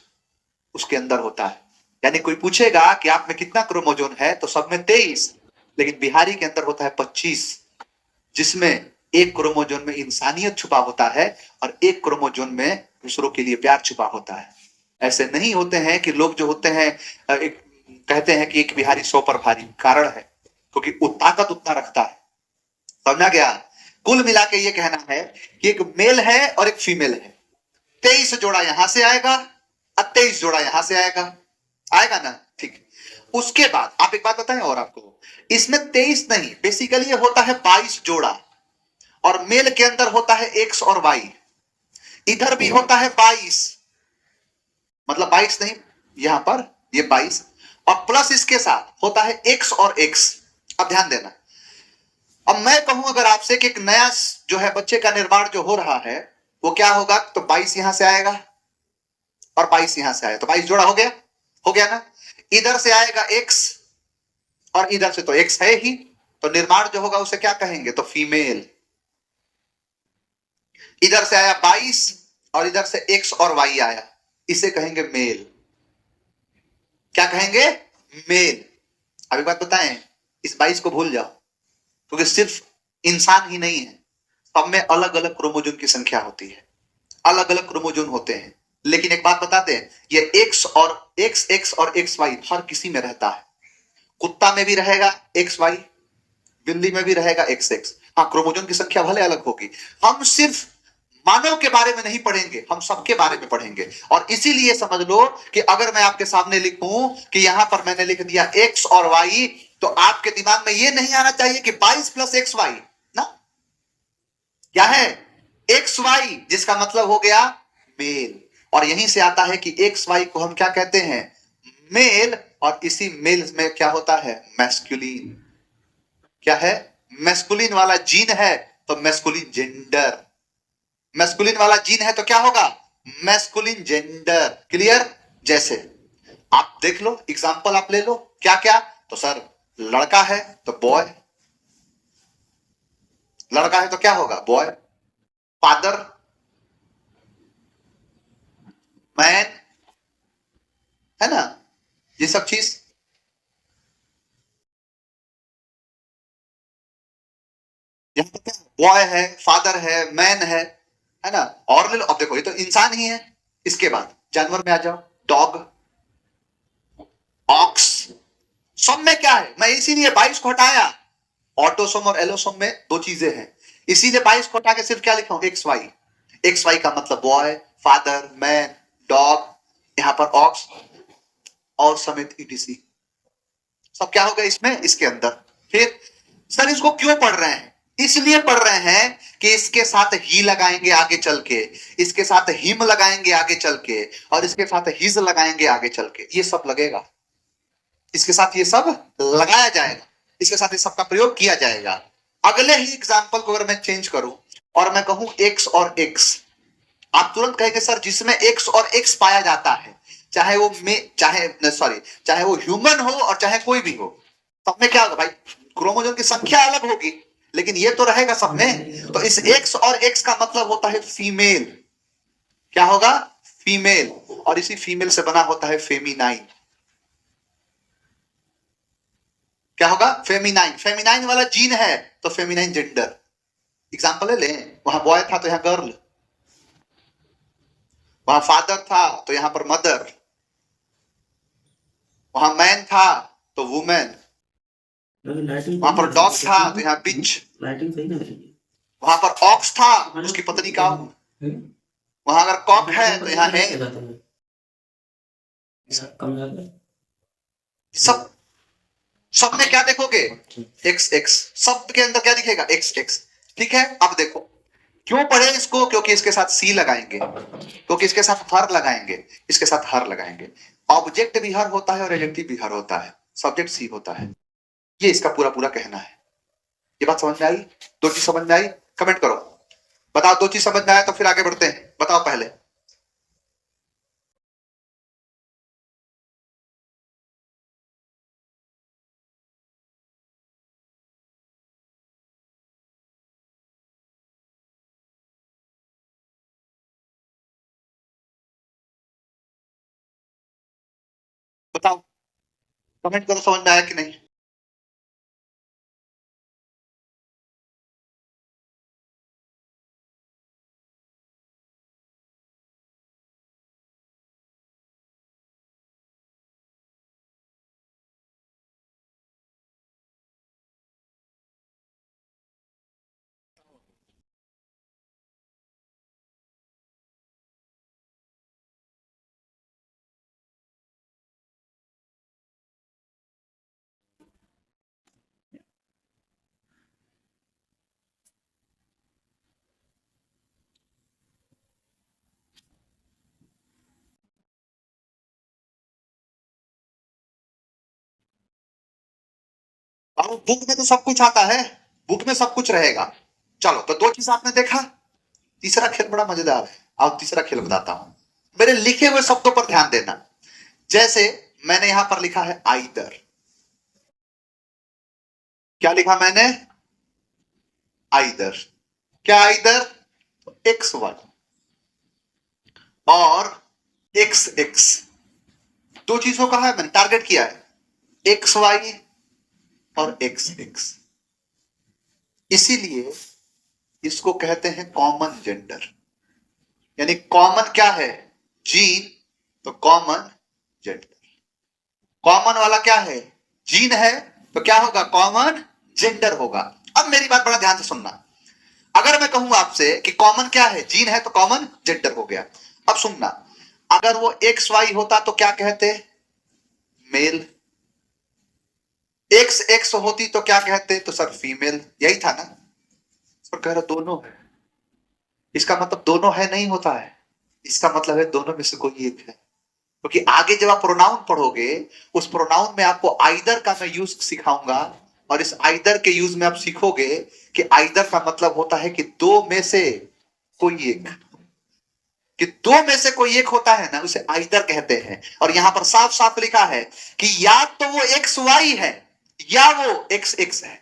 उसके अंदर होता है। यानी कोई पूछेगा कि आप में कितना क्रोमोजोम है, तो सब में 23, लेकिन बिहारी के अंदर होता है 25, जिसमें एक क्रोमोजोम में इंसानियत छुपा होता है और एक क्रोमोजोम में दूसरों के लिए प्यार छुपा होता है। ऐसे नहीं होते हैं कि लोग जो होते हैं कहते हैं कि एक बिहारी 100 पर भारी, कारण है क्योंकि वो ताकत उतना रखता है। समझा गया। कुल मिला के ये कहना है कि एक मेल है और एक फीमेल है। 23 जोड़ा यहां से आएगा और 23 जोड़ा यहां से आएगा, आएगा ना, ठीक। उसके बाद आप एक बात बताएं और आपको, इसमें 23 नहीं, बेसिकली ये होता है 22 जोड़ा, और मेल के अंदर होता है एक्स और वाई, इधर भी होता है 22, मतलब 22 नहीं, यहां पर ये 22, और प्लस इसके साथ होता है एक्स और एक्स। अब ध्यान देना, अब मैं कहूं अगर आपसे कि एक नया जो है बच्चे का निर्माण जो हो रहा है वो क्या होगा, तो 22 यहां से आएगा और 22 यहां से आएगा, तो 22 जोड़ा हो गया ना। इधर से आएगा एक्स और इधर से तो एक्स है ही, तो निर्माण जो होगा उसे क्या कहेंगे, तो फीमेल। इधर से आया 22 और इधर से एक्स और वाई आया, इसे कहेंगे मेल। क्या कहेंगे, मेल। अभी बात बताएं, इस 22 को भूल जाओ, क्योंकि सिर्फ इंसान ही नहीं है, सब में अलग अलग क्रोमोजोम की संख्या होती है, अलग अलग क्रोमोजोम होते हैं। लेकिन एक बात बताते हैं, ये एक्स और एक्स वाई हर किसी में रहता है। कुत्ता में भी रहेगा एक्स वाई, बिल्ली में भी रहेगा एक्स एक्स, हाँ, क्रोमोजोम की संख्या भले अलग होगी। हम सिर्फ मानव के बारे में नहीं पढ़ेंगे, हम सबके बारे में पढ़ेंगे। और इसीलिए समझ लो कि अगर मैं आपके सामने लिखूं कि यहां पर मैंने लिख दिया x और y, तो आपके दिमाग में यह नहीं आना चाहिए कि 22 प्लस एक्स वाई ना, क्या है, एक्स वाई, जिसका मतलब हो गया मेल। और यहीं से आता है कि एक्स वाई को हम क्या कहते हैं, मेल। और इसी मेल में क्या होता है, मैस्कुलिन। क्या है, मैस्कुलिन वाला जीन है तो मैस्कुलिन जेंडर, मैस्कुलिन वाला जीन है तो क्या होगा, मैस्कुलिन जेंडर। क्लियर। जैसे आप देख लो, एग्जांपल आप ले लो, क्या क्या, तो सर लड़का है तो बॉय, लड़का है तो क्या होगा, बॉय। फादर, मैन, है ना, ये सब चीज। यहाँ पे क्या, बॉय है, फादर है, मैन है ना। और ले लो, अब देखो ये तो इंसान ही है। इसके बाद जानवर में आ जाओ, डॉग, ऑक्स। सब में क्या है, मैं इसीलिए 22 को हटाया। ऑटोसोम और एलोसोम में दो चीजें हैं, इसीलिए 22 को हटा के सिर्फ क्या लिखा हूं, एक्स वाई। एक्स वाई का मतलब बॉय, फादर, मैन, डॉग, यहां पर ऑक्स और समेत ईटीसी, सब क्या होगा इसमें, इसके अंदर। फिर सर इसको क्यों पढ़ रहे हैं, इसलिए पढ़ रहे हैं कि इसके साथ ही लगाएंगे आगे चल के, इसके साथ हिम लगाएंगे आगे चल के, और इसके साथ हिज लगाएंगे आगे चल के, ये सब लगेगा, इसके साथ ये सब लगाया जाएगा, इसके साथ इस सब का प्रयोग किया जाएगा। अगले ही एग्जाम्पल को अगर मैं चेंज करूं और मैं कहूं एक्स और एक्स, आप तुरंत कहेंगे सर जिसमें एक्स और एक्स पाया जाता है, चाहे वो चाहे वो ह्यूमन हो और चाहे कोई भी हो, सब में क्या होगा भाई, क्रोमोजोम की संख्या अलग होगी लेकिन ये तो रहेगा सब में। तो इस एक्स और एक्स का मतलब होता है फीमेल, क्या होगा, फीमेल। और इसी फीमेल से बना होता है फेमिनाइन, क्या होगा, फेमिनाइन। फेमिनाइन वाला जीन है तो फेमिनाइन जेंडर। एग्जांपल ले, वहां बॉय था तो यहां गर्ल, वहां फादर था तो यहां पर मदर, वहां मैन था तो वुमेन, वहां पर डॉग था तो यहाँ बिच, वहां पर ऑक्स था उसकी पत्नी काऊ, वहां अगर कॉक है तो यहाँ है। सब सब में क्या देखोगे, एक्स एक्स, सब के अंदर क्या दिखेगा, एक्स एक्स। ठीक है, अब देखो क्यों पढ़े इसको, क्योंकि इसके साथ सी लगाएंगे, क्योंकि इसके साथ हर लगाएंगे, इसके साथ हर लगाएंगे। ऑब्जेक्ट भी हर होता है और एडजेक्टिव भी हर होता है, सब्जेक्ट सी होता है। ये इसका पूरा पूरा कहना है। ये बात समझ में आई, दो चीज समझ में आई, कमेंट करो, बताओ दो चीज समझ में आया तो फिर आगे बढ़ते हैं, बताओ पहले। बताओ, कमेंट करो, समझ में आया कि नहीं। अब बुक में तो सब कुछ आता है, बुक में सब कुछ रहेगा। चलो तो दो चीज आपने देखा, तीसरा खेल बड़ा मजेदार है। अब तीसरा खेल बताता हूं, मेरे लिखे हुए शब्दों पर ध्यान देना। जैसे मैंने यहां पर लिखा है आइदर, क्या लिखा मैंने, आइदर, क्या आइदर, एक्स वन और एक्स एक्स, दो चीजों का है, मैंने टारगेट किया है, एक्स वाई और एक्स एक्स। इसीलिए इसको कहते हैं कॉमन जेंडर, यानी कॉमन क्या है, जीन, तो कॉमन जेंडर। कॉमन वाला क्या है, जीन है, तो क्या होगा, कॉमन जेंडर होगा। अब मेरी बात बड़ा ध्यान से सुनना। अगर मैं कहूं आपसे कि कॉमन क्या है, जीन है, तो कॉमन जेंडर हो गया। अब सुनना, अगर वो एक्स वाई होता तो क्या कहते, मेल। एक्स एक्स होती तो क्या कहते, तो सर फीमेल, यही था ना। सर कह रहा दोनों है, इसका मतलब दोनों है नहीं होता है, इसका मतलब है दोनों में से कोई एक है। क्योंकि आगे जब आप प्रोनाउन पढ़ोगे, उस प्रोनाउन में आपको आइदर का मैं यूज सिखाऊंगा, और इस आइदर के यूज में आप सीखोगे कि आइदर का मतलब होता है कि दो में से कोई एक, कि दो में से कोई एक होता है ना, उसे आइदर कहते हैं। और यहां पर साफ साफ लिखा है कि या तो वो एक्स वाई है या वो एक्स एक्स है।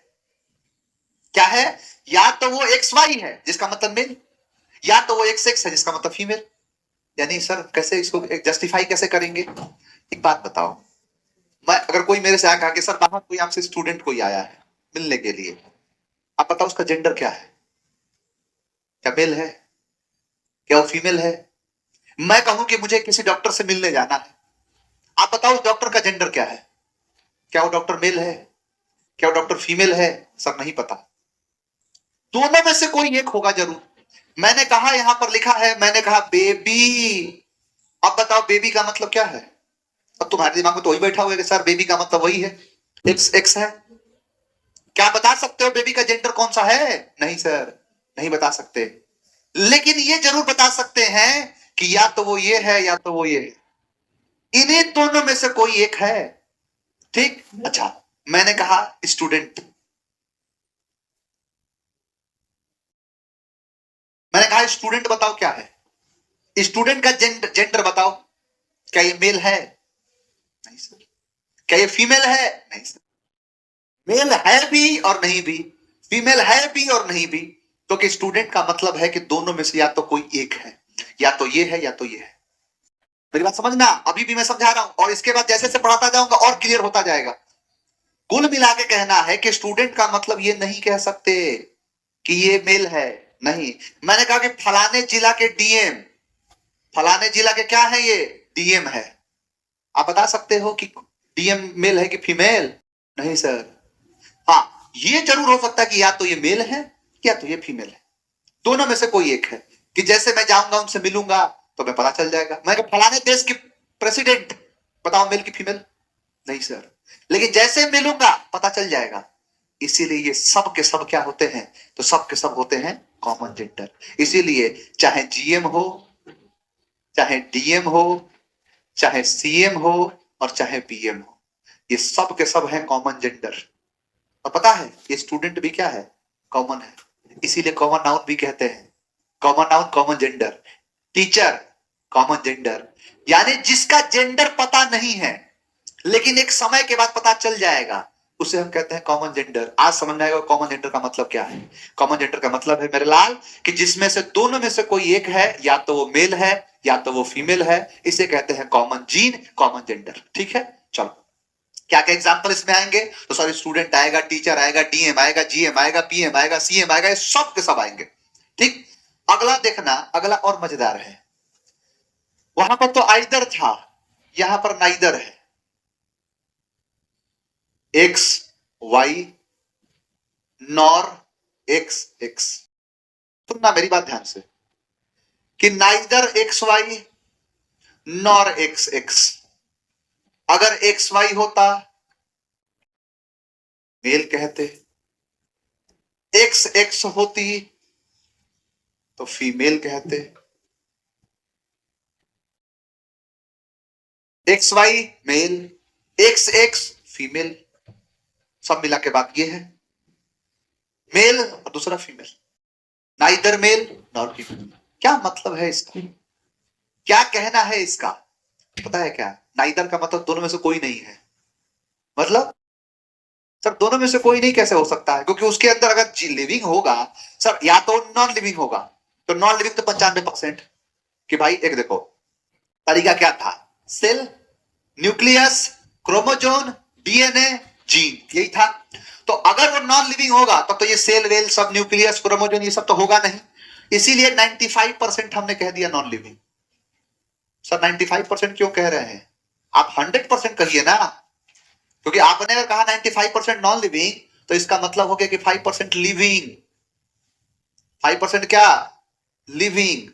क्या है, या तो वो एक्स वाई है जिसका मतलब मेल, या तो वो एक्स एक्स है जिसका मतलब फीमेल। यानी सर कैसे इसको जस्टिफाई कैसे करेंगे, एक बात बताओ। मैं अगर कोई मेरे से आया कहा कि सर बाहर कोई आपसे स्टूडेंट कोई आया है मिलने के लिए, आप बताओ उसका जेंडर क्या है, क्या मेल है, क्या वो फीमेल है। मैं कहूं कि मुझे किसी डॉक्टर से मिलने जाना है, आप बताओ उस डॉक्टर का जेंडर क्या है, क्या वो डॉक्टर मेल है, क्या वो डॉक्टर फीमेल है, सर नहीं पता। दोनों में से कोई एक होगा जरूर। मैंने कहा, यहां पर लिखा है, मैंने कहा बेबी। अब बताओ बेबी का मतलब क्या है। अब तुम्हारे दिमाग में तो वही बैठा हुआ है कि सर बेबी का मतलब वही है, एक्स एक्स है। क्या बता सकते हो बेबी का जेंडर कौन सा है, नहीं सर नहीं बता सकते। लेकिन ये जरूर बता सकते हैं कि या तो वो ये है या तो वो ये है, इन्हीं दोनों में से कोई एक है। ठीक, अच्छा मैंने कहा स्टूडेंट, मैंने कहा स्टूडेंट बताओ क्या है, स्टूडेंट का जेंडर बताओ, क्या ये मेल है, नहीं सर। क्या ये फीमेल है, नहीं सर। मेल है भी और नहीं भी, फीमेल है भी और नहीं भी, क्योंकि स्टूडेंट का मतलब है कि दोनों में से या तो कोई एक है, या तो ये है या तो ये है। मेरी बात समझना, अभी भी मैं समझा रहा हूं और इसके बाद जैसे जैसे पढ़ाता जाऊंगा और क्लियर होता जाएगा। कुल मिला के कहना है कि स्टूडेंट का मतलब ये नहीं कह सकते कि ये मेल है, नहीं। मैंने कहा कि फलाने जिला के डीएम, फलाने जिला के क्या है, ये डीएम है, आप बता सकते हो कि डीएम मेल है कि फीमेल, नहीं सर। हाँ, ये जरूर हो सकता है कि या तो ये मेल है या तो ये फीमेल है, दोनों में से कोई एक है। कि जैसे मैं जाऊंगा उनसे मिलूंगा तो मैं पता चल जाएगा, मैं फलाने देश के प्रेसिडेंट, बताओ मेल की फीमेल, नहीं सर। लेकिन जैसे मिलूंगा पता चल जाएगा। इसीलिए ये सब के सब क्या होते हैं, तो सब के सब होते हैं कॉमन जेंडर। इसीलिए चाहे जीएम हो, चाहे डीएम हो, चाहे सीएम हो, और चाहे पीएम हो, ये सब के सब हैं कॉमन जेंडर। और पता है ये स्टूडेंट भी क्या है, कॉमन है। इसीलिए कॉमन नाउन भी कहते हैं, common noun common gender. Teacher common gender, यानी जिसका जेंडर पता नहीं है लेकिन एक समय के बाद पता चल जाएगा, उसे हम कहते हैं कॉमन जेंडर। आज समझ में आएगा कॉमन जेंडर का मतलब क्या है। कॉमन जेंडर का मतलब है मेरे लाल कि जिसमें से दोनों में से कोई एक है, या तो वो मेल है या तो वो फीमेल है, इसे कहते हैं कॉमन जीन, कॉमन जेंडर। ठीक है, चलो क्या क्या एग्जांपल इसमें आएंगे, तो सॉरी स्टूडेंट आएगा, टीचर आएगा, डीएम आएगा, जीएम आएगा, पीएम आएगा, सीएम आएगा, ये सब के सब आएंगे। ठीक, अगला देखना, अगला और मजेदार है। वहां पर तो आइदर था, यहां पर नाइदर है। X Y nor X X. सुनना मेरी बात ध्यान से, कि neither X Y nor X X. अगर एक्स वाई होता मेल कहते, एक्स एक्स होती तो फीमेल कहते। X Y male, X X female, सब मिला के बात ये है, मेल और दूसरा female, neither male nor female. क्या मतलब है इसका, क्या कहना है इसका, पता है क्या, नाइदर का मतलब दोनों में से कोई नहीं है। मतलब सर दोनों में से कोई नहीं कैसे हो सकता है, क्योंकि उसके अंदर अगर लिविंग होगा सर, या तो नॉन लिविंग होगा, तो नॉन लिविंग तो 95%। कि भाई एक देखो तरीका क्या था, सेल, न्यूक्लियस, क्रोमोजोन, डीएनए, जीन, यही था। तो अगर वो नॉन लिविंग होगा तो ये सेल वेल सब, न्यूक्लियस, क्रोमोजोन, ये सब तो होगा नहीं। इसीलिए 95% हमने कह दिया नॉन लिविंग। सर 95% क्यों कह रहे हैं, आप 100% कहिए ना, क्योंकि आपने अगर कहा 95% नॉन लिविंग तो इसका मतलब हो गया कि 5% लिविंग, 5% क्या, लिविंग।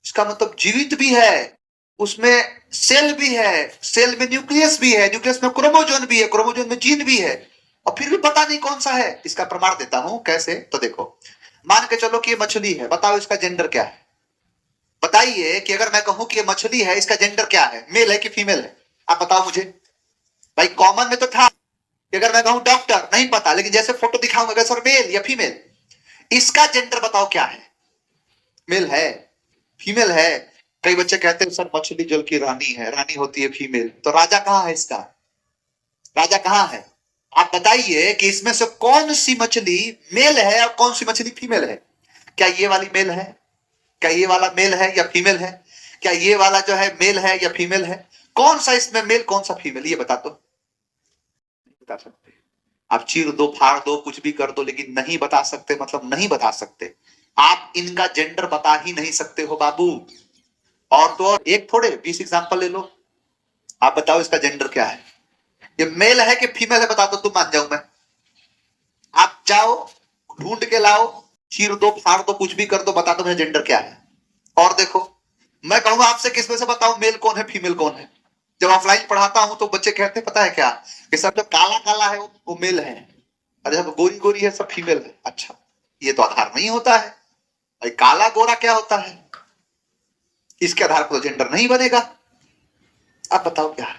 इसका मतलब जीवित भी है, उसमें सेल भी है, सेल में न्यूक्लियस भी है, न्यूक्लियस में क्रोमोजोन भी है, क्रोमोजोन में जीन भी है, और फिर भी पता नहीं कौन सा है। इसका प्रमाण देता हूं कैसे, तो देखो, मान के चलो कि ये मछली है, बताओ इसका जेंडर क्या है। बताइए कि अगर मैं कहूं कि ये मछली है, इसका जेंडर क्या है, मेल है कि फीमेल है, आप बताओ मुझे। भाई कॉमन में तो था कि अगर मैं कहूं डॉक्टर, नहीं पता, लेकिन जैसे फोटो दिखाऊंगा सर मेल या फीमेल, इसका जेंडर बताओ क्या है, मेल है, फीमेल है। कई बच्चे कहते हैं सर मछली जल की रानी है, रानी होती है फीमेल, तो राजा कहां है इसका, राजा कहां है। आप बताइए कि इसमें से कौन सी मछली मेल है और कौन सी मछली फीमेल है। क्या ये वाली मेल है, क्या ये वाला मेल है या फीमेल है, क्या ये वाला जो है मेल है या फीमेल है, कौन सा इसमें मेल कौन सा फीमेल, ये बता दो। नहीं बता सकते। आप चीर दो, फाड़ दो, कुछ भी कर दो, लेकिन नहीं बता सकते, मतलब नहीं बता सकते। आप इनका जेंडर बता ही नहीं सकते हो बाबू। और तो और एक थोड़े 20 एग्जांपल ले लो। आप बताओ इसका जेंडर क्या है, ये मेल है कि फीमेल है, बता दो, तुम मान जाऊं मैं। आप जाओ ढूंढ के लाओ, चीर दो, फाड़ दो, कुछ भी कर दो, बता दो मेरा जेंडर क्या है। और देखो, मैं कहूंगा आपसे किसमें से बताओ मेल कौन है फीमेल कौन है। जब ऑफलाइन पढ़ाता हूं तो बच्चे कहते हैं पता है क्या, कि सब जो काला काला है वो मेल है, और जब गोरी गोरी है सब फीमेल है। अच्छा, ये तो आधार नहीं होता है भाई, काला गोरा क्या होता है, इसके आधार पर तो जेंडर नहीं बनेगा। आप बताओ क्या है,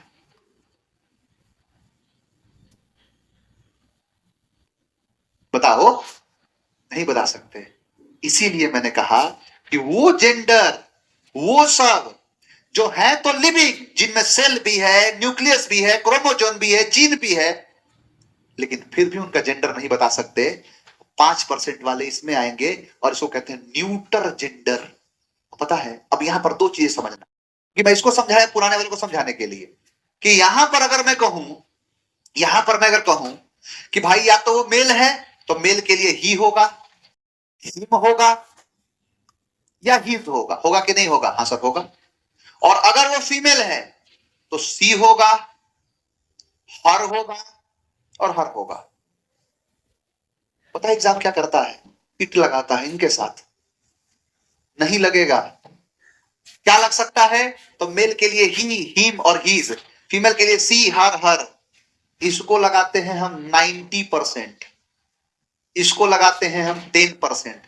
बताओ, नहीं बता सकते। इसीलिए मैंने कहा कि वो जेंडर, वो सब जो है तो लिविंग, जिनमें सेल भी है, न्यूक्लियस भी है, क्रोमोजोन भी है, जीन भी है, लेकिन फिर भी उनका जेंडर नहीं बता सकते। 5% वाले इसमें आएंगे और इसको कहते हैं न्यूटर जेंडर। पता है, अब यहां पर दो चीजें समझना, कि मैं इसको समझाया पुराने वाले को समझाने के लिए, कि यहां पर अगर मैं कहूं, यहां पर मैं अगर कहूं कि भाई या तो वो मेल है, तो मेल के लिए ही होगा, हिम होगा, या हिज होगा, होगा कि नहीं होगा, हाँ सर होगा। और अगर वो फीमेल है तो सी होगा, हर होगा और हर होगा। पता है एग्जाम क्या करता है, इट लगाता है इनके साथ, नहीं लगेगा। क्या लग सकता है, तो मेल के लिए ही, हिम और हीज, फीमेल के लिए सी, हर। इसको लगाते हैं हम 90%, इसको लगाते हैं हम 10%,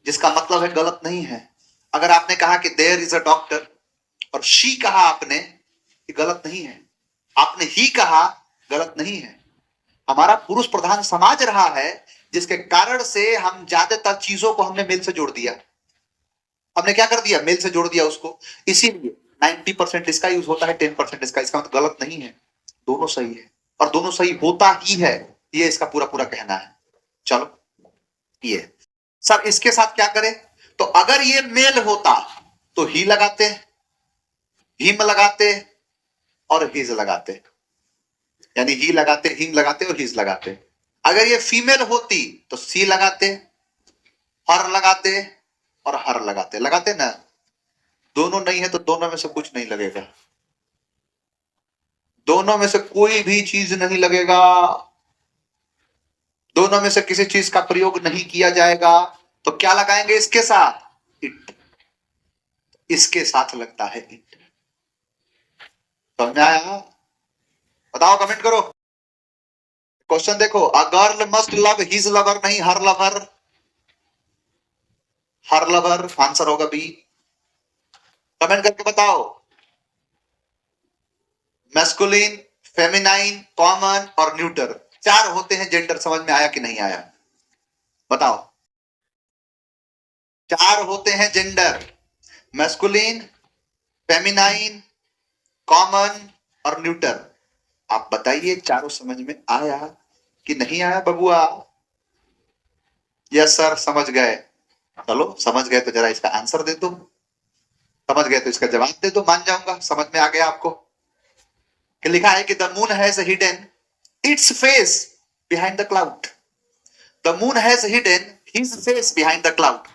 जिसका मतलब है गलत नहीं है। अगर आपने कहा कि देयर इज अ डॉक्टर और शी कहा आपने, ये गलत नहीं है। आपने ही कहा, गलत नहीं है। हमारा पुरुष प्रधान समाज रहा है, जिसके कारण से हम ज्यादातर चीजों को हमने मेल से जोड़ दिया। हमने क्या कर दिया, मेल से जोड़ दिया उसको। इसीलिए 90% इसका यूज होता है, 10% इसका। इसका मतलब गलत नहीं है, दोनों सही है, और दोनों सही होता ही है, ये इसका पूरा पूरा कहना है। चलो, ये सर इसके साथ क्या करें, तो अगर ये मेल होता तो ही लगाते, हिम लगाते और हिज लगाते, यानी ही लगाते, हिम लगाते और हिज लगाते। अगर ये फीमेल होती तो सी लगाते, हर लगाते और हर लगाते, लगाते ना। दोनों नहीं है तो दोनों में से कुछ नहीं लगेगा, दोनों में से कोई भी चीज नहीं लगेगा, दोनों में से किसी चीज का प्रयोग नहीं किया जाएगा। तो क्या लगाएंगे इसके साथ, इट, इसके साथ लगता है इट। समझ में आया, बताओ, कमेंट करो। क्वेश्चन देखो, a girl must love his lover, नहीं her lover, her lover answer होगा बी। कमेंट करके बताओ, मैस्कुलिन, फेमिनाइन, कॉमन और न्यूटर, 4 होते हैं जेंडर। समझ में आया कि नहीं आया, बताओ। 4 होते हैं जेंडर, मैस्कुलिन, फेमिनाइन, कॉमन और न्यूटर। आप बताइए चारों समझ में आया कि नहीं आया बबुआ। यस सर, समझ गए। चलो, समझ गए तो जरा इसका आंसर दे दो, समझ गए तो इसका जवाब दे दो, मान जाऊंगा समझ में आ गया आपको। कि लिखा है कि the moon has hidden its face behind the cloud, the moon has hidden his face behind the cloud,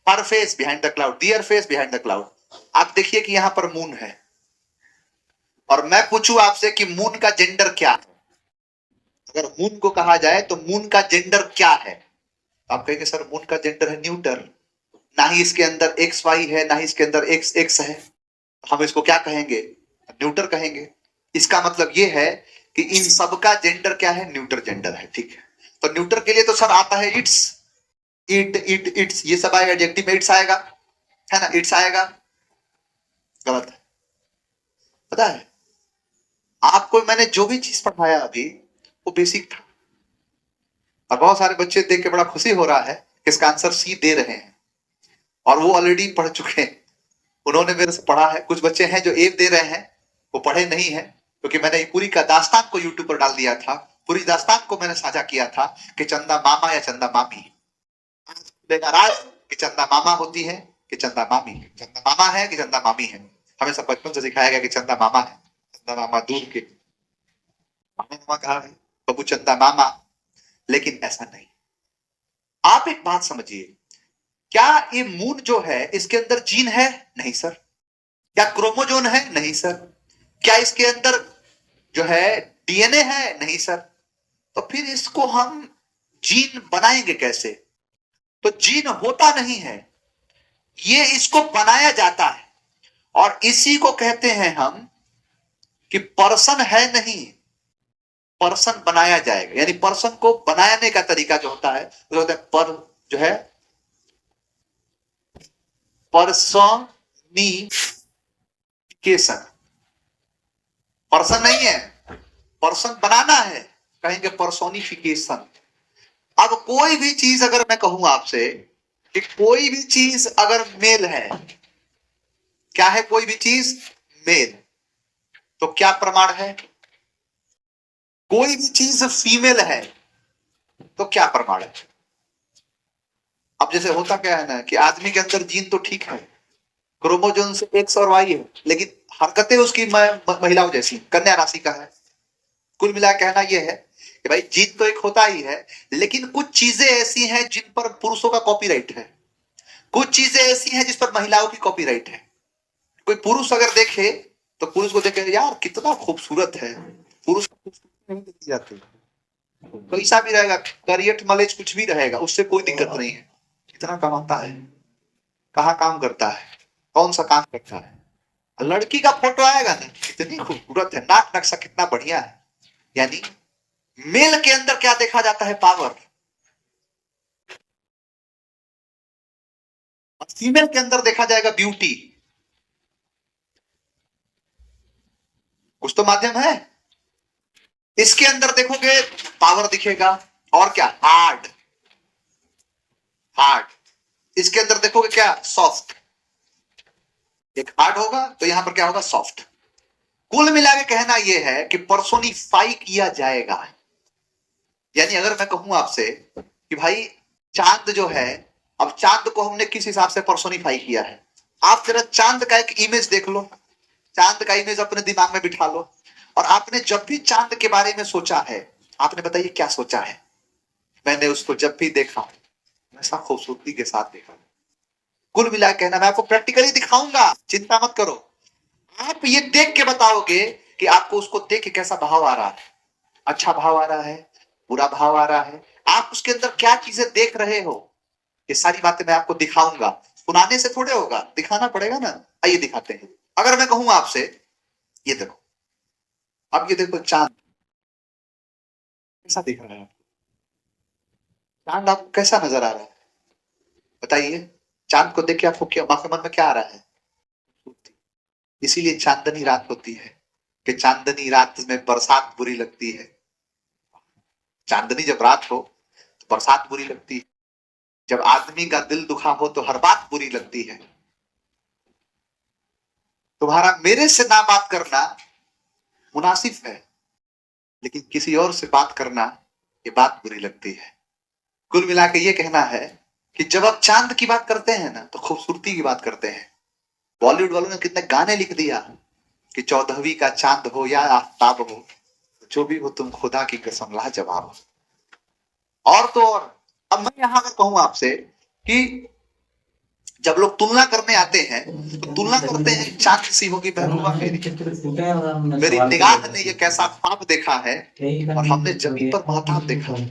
her face behind the cloud, their face behind the cloud. आप देखिए कि यहां पर मून है, और मैं पूछूं आपसे कि मून का जेंडर क्या है, अगर मून को कहा जाए तो मून का जेंडर क्या है? आप कहेंगे सर मून का जेंडर है न्यूटर, ना ही इसके अंदर एक्स वाई है, ना ही इसके अंदर एक्स एक्स है, हम इसको क्या कहेंगे? न्यूटर कहेंगे। इसका मतलब ये है कि इन सब का जेंडर क्या है? न्यूटर जेंडर है। ठीक है, तो न्यूटर के लिए तो सर आता है इट्स, इट्स, ये सब आएगा, एडजेक्टिव में इट्स आएगा, है ना, इट्स आएगा। गलत है। पता है आपको मैंने जो भी चीज पढ़ाया अभी वो बेसिक था, और बहुत सारे बच्चे देख के बड़ा खुशी हो रहा है कि इसका आंसर सी दे रहे हैं, और वो ऑलरेडी पढ़ चुके हैं, उन्होंने मेरे से पढ़ा है। कुछ बच्चे हैं जो ए दे रहे हैं, वो पढ़े नहीं है, क्योंकि मैंने पूरी का दास्तान को यूट्यूब पर डाल दिया था, पूरी दास्तान को मैंने साझा किया था कि चंदा मामा या चंदा मामी। आज कि चंदा मामा होती है कि चंदा मामी, चंदा मामा है कि चंदा मामी है। हमें सब बचपन से सिखाया गया कि चंदा मामा है, चंदा मामा दूर के, मामा मामा कहा है, बबू चंदा मामा। लेकिन ऐसा नहीं। आप एक बात समझिए, क्या ये मून जो है इसके अंदर जीन है? नहीं सर। क्या क्रोमोजोन है? नहीं सर। क्या इसके अंदर जो है डीएनए है? नहीं सर। तो फिर इसको हम जीन बनाएंगे कैसे? तो जीन होता नहीं है, ये इसको बनाया जाता है, और इसी को कहते हैं हम कि पर्सन है नहीं, पर्सन बनाया जाएगा। यानी पर्सन को बनाने का तरीका जो होता है वो होता है पर जो है पर्सोनिफिकेशन। पर्सन नहीं है, पर्सन बनाना है, कहेंगे पर्सोनिफिकेशन। अब कोई भी चीज अगर मैं कहूं आपसे कि कोई भी चीज अगर मेल है, क्या है? कोई भी चीज मेल, तो क्या प्रमाण है? कोई भी चीज फीमेल है तो क्या प्रमाण है? अब जैसे होता क्या है ना कि आदमी के अंदर जीन तो ठीक है, क्रोमोजोन से एक्स और वाई है, लेकिन हरकतें उसकी महिलाओं जैसी, कन्या राशि का है। कुल मिला कहना यह है कि भाई जीन तो एक होता ही है, लेकिन कुछ चीजें ऐसी हैं जिन पर पुरुषों का कॉपीराइट है, कुछ चीजें ऐसी हैं जिस पर महिलाओं की कॉपीराइट है। कोई पुरुष अगर देखे तो पुरुष को देखे यार कितना खूबसूरत है, पुरुष को खूबसूरती नहीं देखी जाती, कैसा भी रहेगा, करियट मलेज कुछ भी रहेगा, उससे कोई दिक्कत नहीं है। कितना कमाता है, कहाँ काम करता है, कौन सा काम करता है, लड़की का फोटो आएगा ना, कितनी खूबसूरत है, नाक नक्शा कितना बढ़िया है। यानी मेल के अंदर क्या देखा जाता है? पावर। और फीमेल के अंदर देखा जाएगा ब्यूटी। कुछ तो माध्यम है। इसके अंदर देखोगे पावर दिखेगा, और क्या? Hard, hard. इसके अंदर देखोगे क्या? सॉफ्ट। एक हार्ड होगा तो यहां पर क्या होगा? सॉफ्ट। कुल मिला के कहना यह है कि पर्सोनिफाई किया जाएगा। यानी अगर मैं कहूं आपसे कि भाई चांद जो है, अब चांद को हमने किस हिसाब से पर्सोनिफाई किया है? आप जरा चांद का एक इमेज देख लो, चांद का इमेज अपने दिमाग में बिठा लो, और आपने जब भी चांद के बारे में सोचा है, आपने बताइए क्या सोचा है? मैंने उसको जब भी देखा हमेशा खूबसूरती के साथ देखा। कुल मिला के कहना, मैं आपको प्रैक्टिकली दिखाऊंगा, चिंता मत करो। आप ये देख के बताओगे कि आपको उसको देख के कैसा भाव आ रहा है, अच्छा भाव आ रहा है, बुरा भाव आ रहा है, आप उसके अंदर क्या चीजें देख रहे हो। ये सारी बातें मैं आपको दिखाऊंगा, सुनाने से थोड़े होगा, दिखाना पड़ेगा ना। आइए दिखाते हैं। अगर मैं कहूं आपसे ये देखो, अब ये देखो चांद कैसा दिख रहा है, चांद आपको कैसा नजर आ रहा है? बताइए, चांद को देख के आपको क्या, आपके मन में क्या आ रहा है? इसीलिए चांदनी रात होती है कि चांदनी रात में बरसात बुरी लगती है। चांदनी जब रात हो तो बरसात बुरी लगती है, जब आदमी का दिल दुखा हो तो हर बात बुरी लगती है। तुम्हारा मेरे से ना बात करना मुनासिब है, लेकिन किसी और से बात करना ये बात बुरी लगती है। कुल मिला के ये कहना है कि जब आप चांद की बात करते हैं ना तो खूबसूरती की बात करते हैं। बॉलीवुड वालों ने कितने गाने लिख दिया कि 14वीं का चांद हो या आफ्ताब हो, जो भी हो तुम खुदा की कसम लाजवाब हो। और तो और, अब मैं यहां अगर कहूं आपसे कि जब लोग तुलना करने आते हैं तो तुलना करते हैं, चांद सी होगी महबूबा मेरी, मेरी निगाह ने ये कैसा ख्वाब देखा है, और हमने जमीन पर महताब देखा है।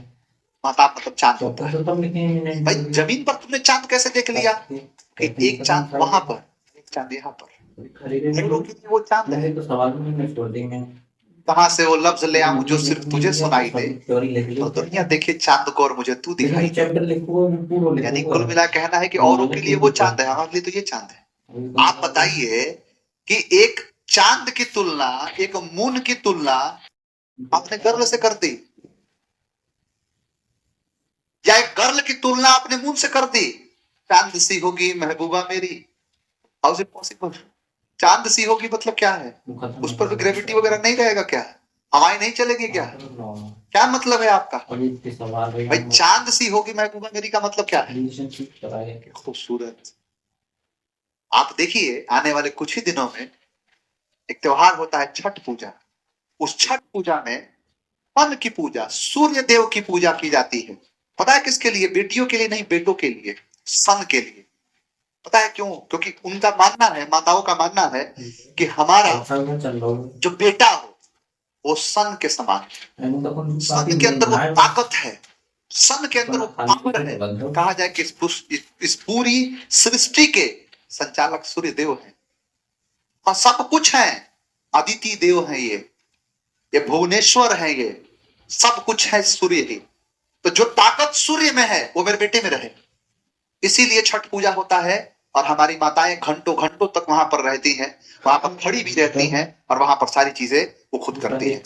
महताब मतलब चांद होता है। भाई जमीन पर तुमने चांद कैसे देख लिया कि एक चांद वहां पर, एक चांद यहाँ पर, लोग वो चांद है। कहां से वो लफ्ज ले आऊं जो सिर्फ तुझे सुनाई दे, तो दुनिया देखे चांद को और मुझे तू दिखाई दे। यानी कुल मिला कहना है कि औरों के लिए वो चांद है, हमारे लिए तो ये चांद है। आप बताइए कि एक चांद की तुलना, एक मून की तुलना आपने गर्ल से कर दी, या एक गर्ल की तुलना आपने मून से कर दी। चांद सी होगी महबूबा मेरी, हाउ इज इट पॉसिबल? चांद सी होगी मतलब क्या है? उस पर भी ग्रेविटी वगैरह नहीं रहेगा क्या? हवाएं नहीं चलेगी क्या? क्या मतलब है आपका? भाई चांद सी होगी महबूबा मेरी का मतलब क्या है? खूबसूरत। आप देखिए आने वाले कुछ ही दिनों में एक त्योहार होता है छठ पूजा। उस छठ पूजा में सन की पूजा, सूर्य देव की पूजा की जाती है। पता है किसके लिए? बेटियों के लिए नहीं, बेटों के लिए, सन के लिए। पता है क्यों? क्योंकि उनका मानना है, माताओं का मानना है कि हमारा जो बेटा हो वो सन के समान, सन के अंदर वो ताकत है, सन के अंदर वो पावर है। कहा जाए कि इस पूरी सृष्टि के संचालक सूर्य देव हैं, और सब कुछ है। अदिति देव है ये भुवनेश्वर है, ये सब कुछ है सूर्य ही। तो जो ताकत सूर्य में है वो मेरे बेटे में रहे, इसीलिए छठ पूजा होता है। और हमारी माताएं घंटों घंटों तक वहां पर रहती हैं, वहां पर खड़ी भी रहती हैं, और वहां पर सारी चीजें वो खुद करती हैं।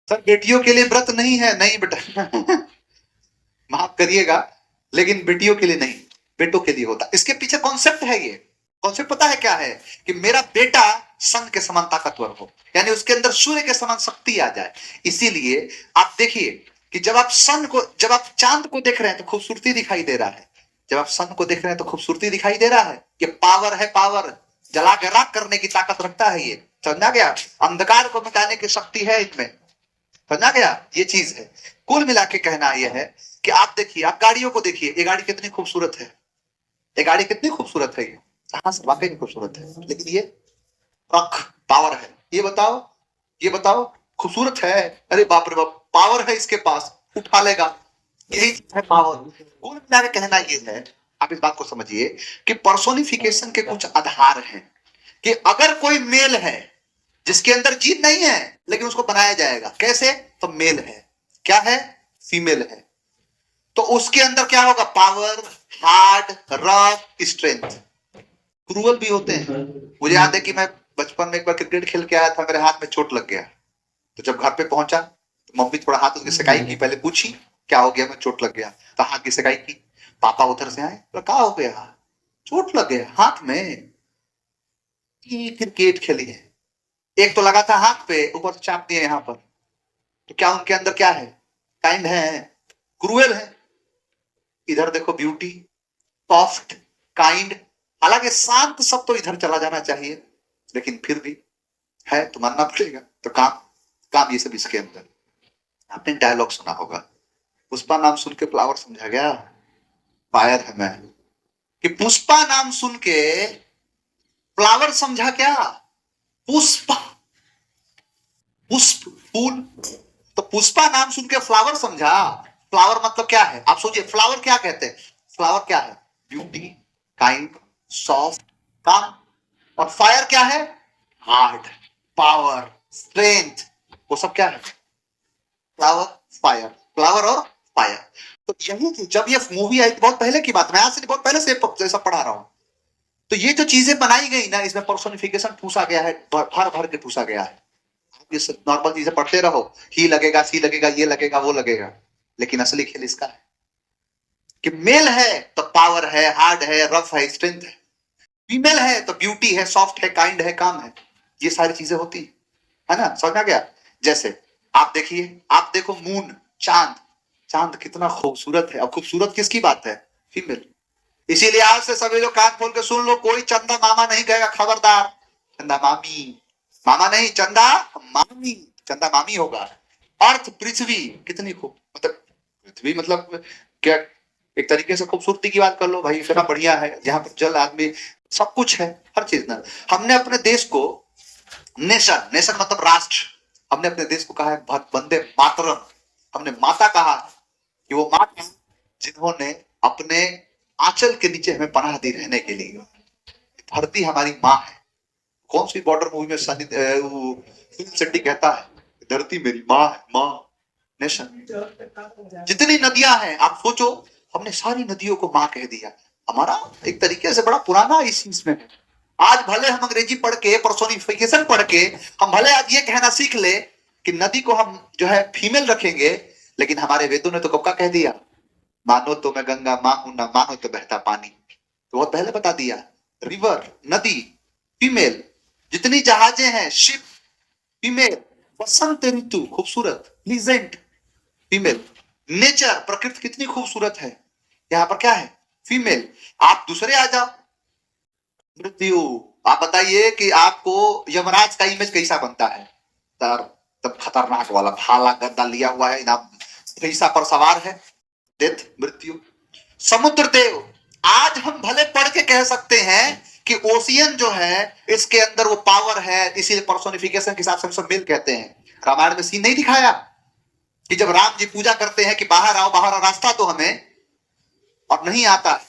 सर बेटियों के लिए व्रत नहीं है, नहीं बेटा माफ करिएगा, लेकिन बेटियों के लिए नहीं, बेटों के लिए होता है। इसके पीछे कॉन्सेप्ट है, ये कॉन्सेप्ट पता है क्या है? कि मेरा बेटा सन के समान ताकतवर हो, यानी उसके अंदर सूर्य के समान शक्ति आ जाए। इसीलिए आप देखिए कि जब आप सन को, जब आप चांद को देख रहे हैं तो खूबसूरती दिखाई दे रहा है, जब आप सन को देख रहे हैं तो खूबसूरती दिखाई दे रहा है। ये पावर है, पावर जला के राख करने की ताकत रखता है ये, समझा गया? अंधकार को मिटाने की शक्ति है इसमें, समझा गया? ये चीज है। कुल मिला के कहना यह है कि आप देखिए, आप गाड़ियों को देखिए, ये गाड़ी कितनी खूबसूरत है, ये गाड़ी कितनी खूबसूरत है, ये हाँ वाकई में खूबसूरत है। लेकिन ये ट्रक पावर है, ये बताओ, ये बताओ खूबसूरत है, अरे बाप रे बाप पावर है इसके पास, उठा लेगा, यही है पावर। कुल मिला के कहना ये है, आप इस बात को समझिए कि पर्सोनिफिकेशन के कुछ आधार हैं, कि अगर कोई मेल है जिसके अंदर जीन नहीं है लेकिन उसको बनाया जाएगा, कैसे? तो मेल है, क्या है? फीमेल है, तो उसके अंदर क्या होगा? Power, hard, rough, strength. Cruel भी होते हैं। मुझे याद है कि मैं बचपन में एक बार क्रिकेट खेल के आया था, मेरे हाथ में चोट लग गया, तो जब घर पे पहुंचा तो मम्मी थोड़ा हाथ उसकी सिकाई की, पहले पूछी क्या हो गया, मैं चोट लग गया, तो हाथ की सिकाई की। पापा उधर से आए, तो क्या हो गया? चोट लग गया हाथ में, क्रिकेट खेली है, एक तो लगा था हाथ पे, ऊपर से चाप दिया यहाँ पर। तो क्या उनके अंदर क्या है? काइंड है, क्रूएल है। इधर देखो ब्यूटी, सॉफ्ट, काइंड, हालांकि शांत सब तो इधर चला जाना चाहिए, लेकिन फिर भी है तो मानना पड़ेगा। तो काम काम ये सब इसके अंदर। आपने डायलॉग सुना होगा, पुष्पा नाम सुन के फ्लावर समझा गया, फायर है मैं, कि पुष्पा नाम सुन के फ्लावर समझा क्या? पुष्पा, पुष्प फूल, तो पुष्पा नाम सुन के फ्लावर समझा। फ्लावर मतलब क्या है? आप सोचिए, फ्लावर क्या कहते हैं? फ्लावर क्या है? ब्यूटी, काइंड, सॉफ्ट, काम। और फायर क्या है? हार्ड, पावर, स्ट्रेंथ, वो सब क्या है? फ्लावर, फायर, फ्लावर और फायर। तो यही जब ये मूवी आई, बहुत पहले की बात, मैं आज से बहुत पहले से जैसा पढ़ा रहा हूं, तो ये जो चीजें बनाई गई ना, इसमें पर्सोनिफिकेशन ठूसा गया है, भर भर के ठूसा गया है। ये नॉर्मल चीजें पढ़ते रहो, ही लगेगा, सी लगेगा, ये लगेगा, वो लगेगा, लेकिन असली खेल इसका है कि मेल है तो पावर है, हार्ड है, रफ है, स्ट्रेंथ है। फीमेल है तो ब्यूटी है, सॉफ्ट है, काइंड है, काम है। ये सारी चीजें होती है ना, समझ में आ गया? जैसे आप देखिए, आप देखो मून, चांद, चांद कितना खूबसूरत है। अब खूबसूरत किसकी बात है? फीमेल। इसीलिए आज से सभी लोग कान खोल के सुन लो, कोई चंदा मामा नहीं कहेगा, खबरदार। चंदा मामी, मामा नहीं, चंदा मामी, चंदा मामी होगा। अर्थ, पृथ्वी कितनी खूब, मतलब पृथ्वी मतलब क्या, एक तरीके से खूबसूरती की बात कर लो भाई, इतना बढ़िया है। जहां पर जल, आदमी, सब कुछ है, हर चीज ना। हमने अपने देश को नेशन, नेशन मतलब राष्ट्र, हमने अपने देश को कहा है वंदे मातरम। हमने माता कहा है कि वो माता जिन्होंने अपने आंचल के नीचे हमें पनाह दी रहने के लिए। धरती हमारी माँ है। कौन सी बॉर्डर मूवी में सनी सुनील शेट्टी कहता है, धरती मेरी माँ है, माँ, नेशन। जितनी नदियां हैं आप सोचो, हमने सारी नदियों को माँ कह दिया। हमारा एक तरीके से बड़ा पुराना इस चीज में है। आज भले हम अंग्रेजी पढ़ के, पर्सोनिफिकेशन पढ़ के, हम भले आज ये कहना सीख ले कि नदी को हम जो है फीमेल रखेंगे, लेकिन हमारे वेदों ने तो कब का कह दिया, मानो तो मैं गंगा माँ हूं, ना मानो तो बहता पानी। तो बहुत पहले बता दिया। रिवर, नदी, फीमेल। जितनी जहाजें हैं, शिप, फीमेल। बसंत ऋतु, खूबसूरत, प्लीजेंट, फीमेल। नेचर, प्रकृति कितनी खूबसूरत है, यहाँ पर क्या है, फीमेल। आप दूसरे आ जाओ, मृत्यु। आप बताइए कि आपको यमराज का इमेज कैसा बनता है? सर तब खतरनाक वाला भाला गद्दा लिया हुआ है ना, भैंसा पर सवार है, डेथ, मृत्यु। समुद्र देव, आज हम भले पढ़ के कह सकते हैं कि ओशियन जो है इसके अंदर वो पावर है, इसीलिए पर्सोनिफिकेशन के हिसाब से हम सब मेल कहते हैं। रामायण में सीन नहीं दिखाया कि जब राम जी पूजा करते हैं कि बाहर आओ, बाहर आओ, रास्ता तो हमें, और नहीं आता।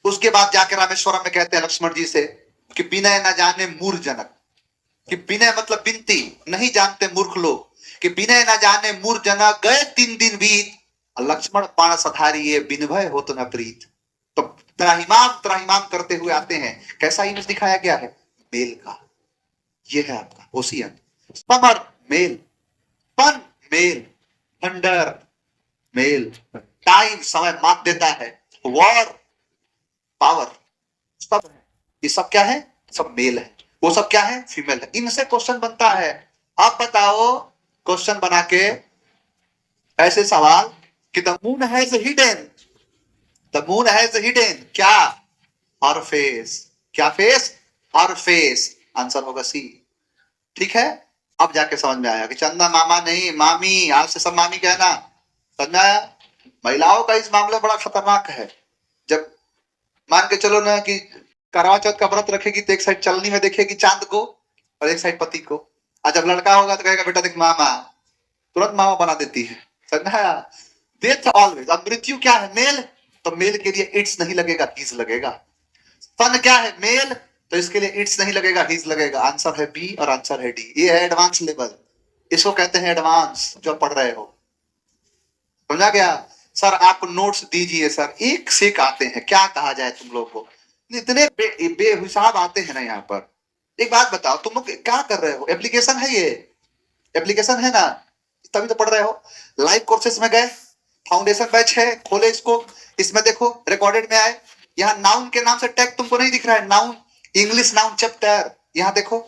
उसके बाद जाके रामेश्वरम में कहते हैं लक्ष्मण जी से कि विनय न जाने मूर्ख जनक, कि विनय मतलब विनती, नहीं जानते मूर्ख लोग, कि विनय न जाने मूर्ख जनक, गए 3 दिन बीत, लक्ष्मण पाण सधारिये, बिनभय हो तो न प्रीत। तो त्राहिमाम त्राहिमाम करते हुए आते हैं। कैसा इमेज दिखाया गया है? मेल का। ये है आपका ocean. Summer, male. Fun, male. Thunder, male. Time, समय माप देता है। वॉर, पावर, सब है। ये सब क्या है? सब मेल है। वो सब क्या है? फीमेल है। इनसे क्वेश्चन बनता है। आप बताओ, क्वेश्चन बना के ऐसे सवाल कि the moon has hidden, the moon has hidden क्या? हर फेस। क्या फेस? हर फेस। आंसर होगा सी। ठीक है, अब जाके समझ में आया कि चंदा मामा नहीं, मामी, आज से सब मामी कहना। समझ में आया? महिलाओं का इस मामले बड़ा खतरनाक है। जब मान के चलो ना कि करवा चौथ का व्रत रखेगी तो एक साइड चलनी में देखेगी चांद को और एक साइड पति को, और जब लड़का होगा तो कहेगा बेटा देख मामा, तुरंत मामा बना देती है। समझा? Death always. अब मृत्यु क्या है? मेल। तो मेल के लिए इट्स नहीं लगेगा, हीज लगेगा। फन क्या है? मेल। तो इसके लिए इट्स नहीं लगेगा, हीज लगेगा। आंसर है बी और आंसर है डी। ये है एडवांस लेवल, इसको कहते हैं एडवांस, जो पढ़ रहे हो। समझा गया? सर आप नोट्स दीजिए सर, एक से एक आते हैं, क्या कहा जाए तुम लोग को, इतने बेहिसाब आते हैं ना यहाँ पर। एक बात बताओ, तुम लोग क्या कर रहे हो? एप्लीकेशन है ये, एप्लीकेशन है ना, तभी तो पढ़ रहे हो। लाइव कोर्सेज में गए, फाउंडेशन बैच है, खोले इसको, इसमें देखो रिकॉर्डेड में आए, यहाँ नाउन के नाम से टैग तुमको नहीं दिख रहा है, नाउन, इंग्लिश नाउन चैप्टर, यहाँ देखो।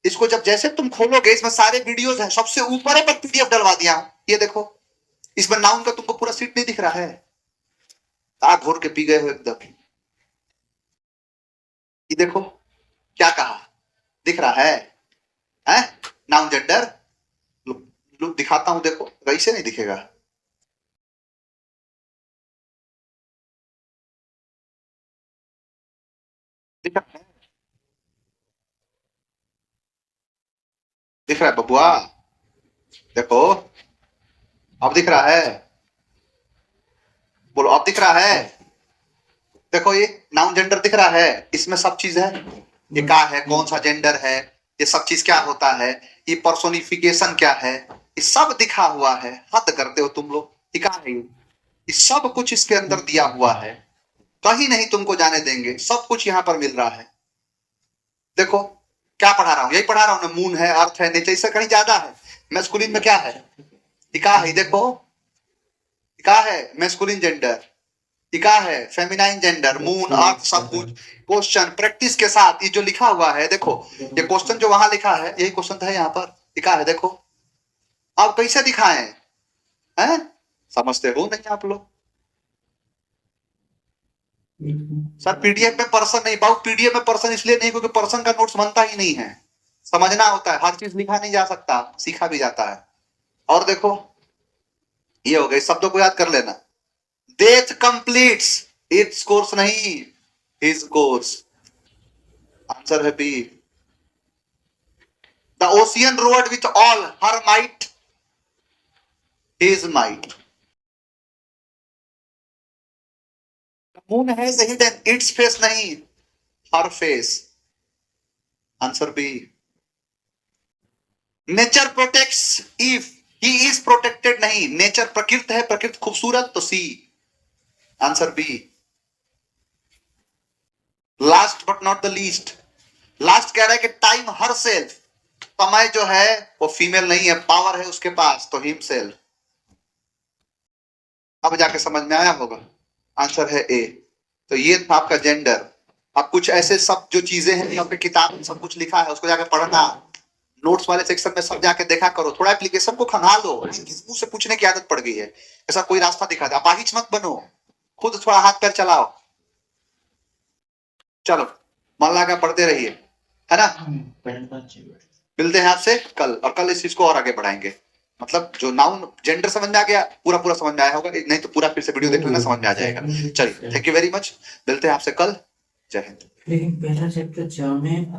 इसको जब जैसे तुम खोलोगे, इसमें सारे वीडियोस हैं, सबसे ऊपर पर पीडीएफ डलवा दिया हूं, ये देखो। इसमें नाउन का तुमको पूरा सीट नहीं दिख रहा है, आग घोर के पी गए हो एकदम। ये देखो क्या कहा, दिख रहा है? नाउन जेंडर, लुक दिखाता हूं, देखो वैसे नहीं दिखेगा। दिख रहा है बबुआ, देखो अब दिख रहा है, बोलो अब दिख रहा है। देखो ये नाउन जेंडर दिख रहा है, इसमें सब चीज है, ये क्या है, कौन सा जेंडर है, ये सब चीज क्या होता है, ये पर्सोनिफिकेशन क्या है, ये सब दिखा हुआ है। हद करते हो तुम लोग, ये क्या है, ये सब कुछ इसके अंदर दिया हुआ है, कहीं नहीं तुमको जाने देंगे, सब कुछ यहाँ पर मिल रहा है। देखो क्या पढ़ा रहा हूँ, यही पढ़ा रहा हूँ ना, मून है, अर्थ है, नेचर, इससे कहीं ज्यादा है। मैस्कुलिन में क्या है, ये क्या है, देखो क्या है मैस्कुलिन जेंडर, क्या है फेमिनाइन जेंडर, मून अर्थ सब कुछ। क्वेश्चन प्रैक्टिस के साथ ये जो लिखा हुआ है देखो, ये क्वेश्चन जो वहां लिखा है यही क्वेश्चन है यहाँ पर लिखा है, देखो अब कैसे दिखाएं हैं, समझते हो नहीं आप लोग? सर पीडीएफ में पर्सन नहीं, बहुत पीडीएफ में पर्सन इसलिए नहीं क्योंकि पर्सन का नोट्स बनता ही नहीं है, समझना होता है, हर चीज लिखा नहीं जा सकता, सीखा भी जाता है। और देखो ये हो गई, शब्दों को याद कर लेना। डेथ कंप्लीट्स इट्स कोर्स नहीं हिज कोर्स, आंसर है B. The ocean rode with all her might his might, moon has hidden its face नहीं her face, answer B. Nature protects if he is protected नहीं, nature प्रकृति है, प्रकृति खूबसूरत तो C, answer B. Last but not the least, last कह रहा है कि टाइम हर सेल्फ, समय जो है वो फीमेल नहीं है, पावर है उसके पास तो हिम सेल्फ। अब जाके समझ में आया होगा, आंसर है ए। तो ये था आपका जेंडर। अब कुछ ऐसे सब जो चीजें हैं यहाँ पे किताब में सब कुछ लिखा है उसको जाके पढ़ना, नोट्स वाले सेक्शन में सब जाके देखा करो, थोड़ा एप्लीकेशन को खंगाल दो, किस मुंह से पूछने की आदत पड़ गई है, ऐसा कोई रास्ता दिखा दे, अपाहिज मत बनो, खुद थोड़ा हाथ पैर चलाओ। चलो मन लगा पढ़ते रहिए, है ना? मिलते हैं आपसे कल, और कल इस चीज को और आगे बढ़ाएंगे। मतलब जो नाउन जेंडर समझ में आ गया, पूरा पूरा समझ में आया होगा, नहीं तो पूरा फिर से वीडियो देख लेना, समझ में आ जाएगा। चलिए थैंक यू वेरी मच, मिलते हैं आपसे कल, जय हिंद। लेकिन पहला चैप्टर में